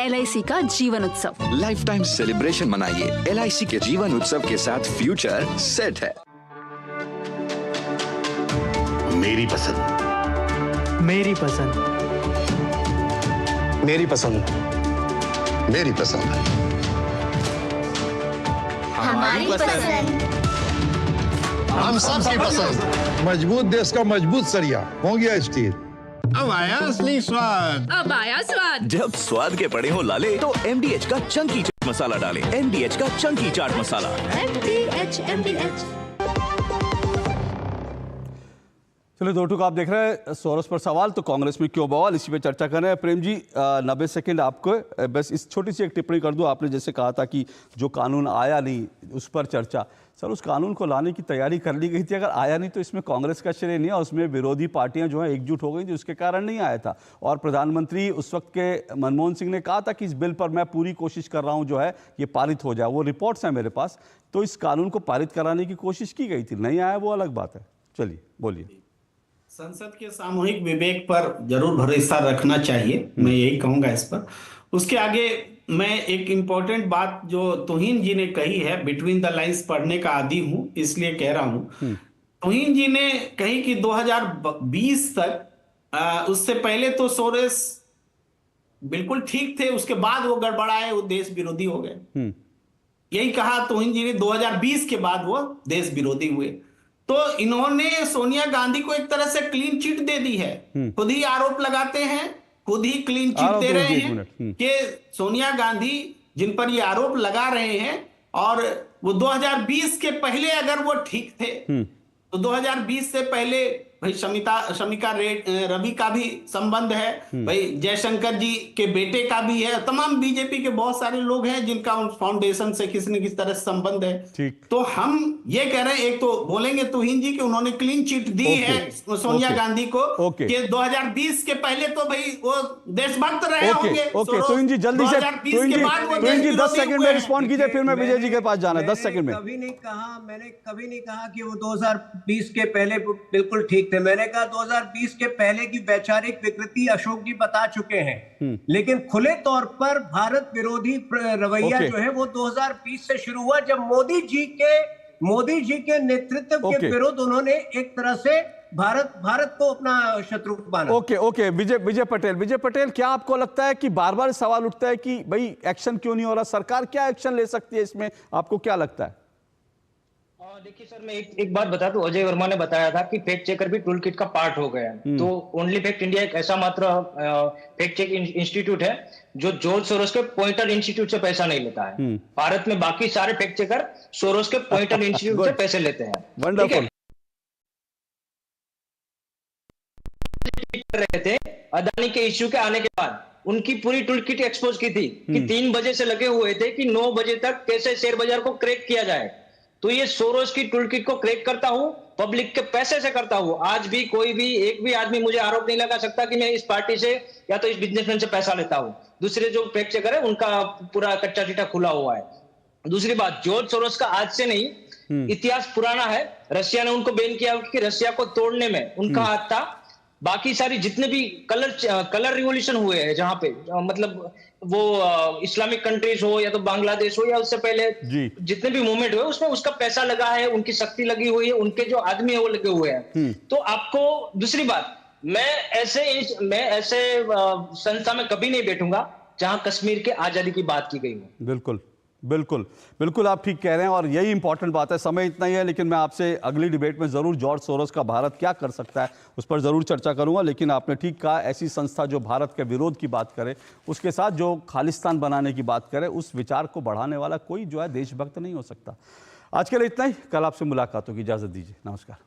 LIC का जीवन उत्सव। लाइफ टाइम सेलिब्रेशन मनाइए LIC के जीवन उत्सव के साथ, फ्यूचर सेट है। मेरी पसंद, मेरी पसंद, मेरी पसंद, मेरी पसंद, हमारी पसंद, हम सबकी पसंद। मजबूत देश का मजबूत सरिया मोंगिया स्टील। अब आया असली स्वाद, अब आया स्वाद। जब स्वाद के पड़े हो लाले, तो MDH का चंकी चाट मसाला डालें। MDH का चंकी चाट मसाला। MDH। चलिए दो टूक आप देख रहे हैं सोरोस पर सवाल, तो कांग्रेस में क्यों बवाल, इसी पे चर्चा कर रहे हैं। प्रेम जी 90 सेकंड आपको, बस इस छोटी सी एक टिप्पणी कर दूं। आपने जैसे कहा था कि जो कानून आया नहीं उस पर चर्चा, सर उस कानून को लाने की तैयारी कर ली गई थी, अगर आया नहीं तो इसमें कांग्रेस का श्रेय नहीं है, उसमें विरोधी पार्टियां जो है एकजुट हो गई थी, उसके कारण नहीं आया था। और प्रधानमंत्री उस वक्त के मनमोहन सिंह ने कहा था कि इस बिल पर मैं पूरी कोशिश कर रहा हूं जो है ये पारित हो जाए, वो रिपोर्ट्स हैं मेरे पास, तो इस कानून को पारित कराने की कोशिश की गई थी, नहीं आया वो अलग बात है। चलिए बोलिए। संसद के सामूहिक विवेक पर जरूर भरोसा रखना चाहिए, मैं यही कहूंगा इस पर। उसके आगे मैं एक इम्पोर्टेंट बात जो तुहिन जी ने कही है, बिटवीन द लाइंस पढ़ने का आदी हूं इसलिए कह रहा हूं। तुहिन जी ने कही कि 2020 तक, उससे पहले तो सोरेस बिल्कुल ठीक थे, उसके बाद वो गड़बड़ाए, वो देश विरोधी हो गए। यही कहा तुहिन जी ने, 2020 के बाद वो देश विरोधी हुए। तो इन्होंने सोनिया गांधी को एक तरह से क्लीन चिट दे दी है, खुद ही आरोप लगाते हैं, खुद ही क्लीन चिट दे रहे हैं कि सोनिया गांधी जिन पर ये आरोप लगा रहे हैं, और वो 2020 के पहले अगर वो ठीक थे तो 2020 से पहले भाई शमिका रवि का भी संबंध है, भाई जयशंकर जी के बेटे का भी है, तमाम बीजेपी के बहुत सारे लोग हैं जिनका उन फाउंडेशन से किसी न किसी तरह से संबंध है। तो हम ये कह रहे हैं, एक तो बोलेंगे तुहिन जी कि उन्होंने क्लीन चिट दी है सोनिया गांधी को कि 2020 के पहले तो भाई वो देशभक्त रहे होंगे। तुहिन जी जल्दी से, तुहिन जी 10 सेकंड में रिस्पॉन्ड कीजिए, फिर मैं विजय जी के पास जाना है 10 सेकंड में। मैंने कभी नहीं कहा कि वो 2020 के पहले बिल्कुल ठीक थे। मैंने कहा 2020 के पहले की वैचारिक विकृति अशोक जी बता चुके हैं, लेकिन खुले तौर पर भारत विरोधी रवैया जो है वो 2020 से शुरू हुआ, जब मोदी जी के नेतृत्व के विरुद्ध उन्होंने एक तरह से भारत को अपना शत्रु माना। ओके विजय पटेल, क्या आपको लगता है कि बार बार सवाल उठता है कि भाई एक्शन क्यों नहीं हो रहा, सरकार क्या एक्शन ले सकती है इसमें, आपको क्या लगता है? देखिए सर, मैं एक बात बता दूं, अजय वर्मा ने बताया था कि फैक्ट चेकर भी टूल किट का पार्ट हो गया है। तो ओनली फैक्ट इंडिया एक ऐसा मात्र फैक्ट चेक इंस्टीट्यूट है जो जॉर्ज सोरोस के पॉइंटर इंस्टीट्यूट से पैसा नहीं लेता है। भारत में बाकी सारे फैक्ट चेकर सोरोस के पॉइंटर इंस्टीट्यूट से पैसे लेते हैं। वंडरफुल। रहे थे अदानी के इश्यू के आने के बाद, उनकी पूरी टूल किट एक्सपोज की थी कि 3 बजे से लगे हुए थे कि 9 बजे तक कैसे शेयर बाजार को क्रैक किया जाए। तो ये सोरोस की टूल किट को क्रैक करता हूं, पब्लिक के पैसे से करता हूं। आज भी कोई भी एक भी आदमी मुझे आरोप नहीं लगा सकता कि मैं इस पार्टी से या तो इस बिजनेसमैन से पैसा लेता हूं। दूसरे जो फैक्ट चेकर है उनका पूरा कच्चा चिट्ठा खुला हुआ है। दूसरी बात, जॉर्ज सोरोस का आज से नहीं, इतिहास पुराना है। रशिया ने उनको बैन किया क्योंकि रशिया को तोड़ने में उनका हाथ था। बाकी सारी जितने भी कलर रिवॉल्यूशन हुए हैं, जहां पे मतलब वो इस्लामिक कंट्रीज हो या तो बांग्लादेश हो या उससे पहले जितने भी मूवमेंट हुए उसमें उसका पैसा लगा है, उनकी शक्ति लगी हुई है, उनके जो आदमी है वो लगे हुए हैं। तो आपको दूसरी बात, मैं ऐसे संस्था में कभी नहीं बैठूंगा जहां कश्मीर के आजादी की बात की गई हो। बिल्कुल आप ठीक कह रहे हैं, और यही इंपॉर्टेंट बात है। समय इतना ही है, लेकिन मैं आपसे अगली डिबेट में जरूर जॉर्ज सोरोस का भारत क्या कर सकता है उस पर जरूर चर्चा करूंगा। लेकिन आपने ठीक कहा, ऐसी संस्था जो भारत के विरोध की बात करे, उसके साथ जो खालिस्तान बनाने की बात करे, उस विचार को बढ़ाने वाला कोई जो है देशभक्त नहीं हो सकता। आज के लिए इतना ही, कल आपसे मुलाकात होगी, इजाजत दीजिए, नमस्कार।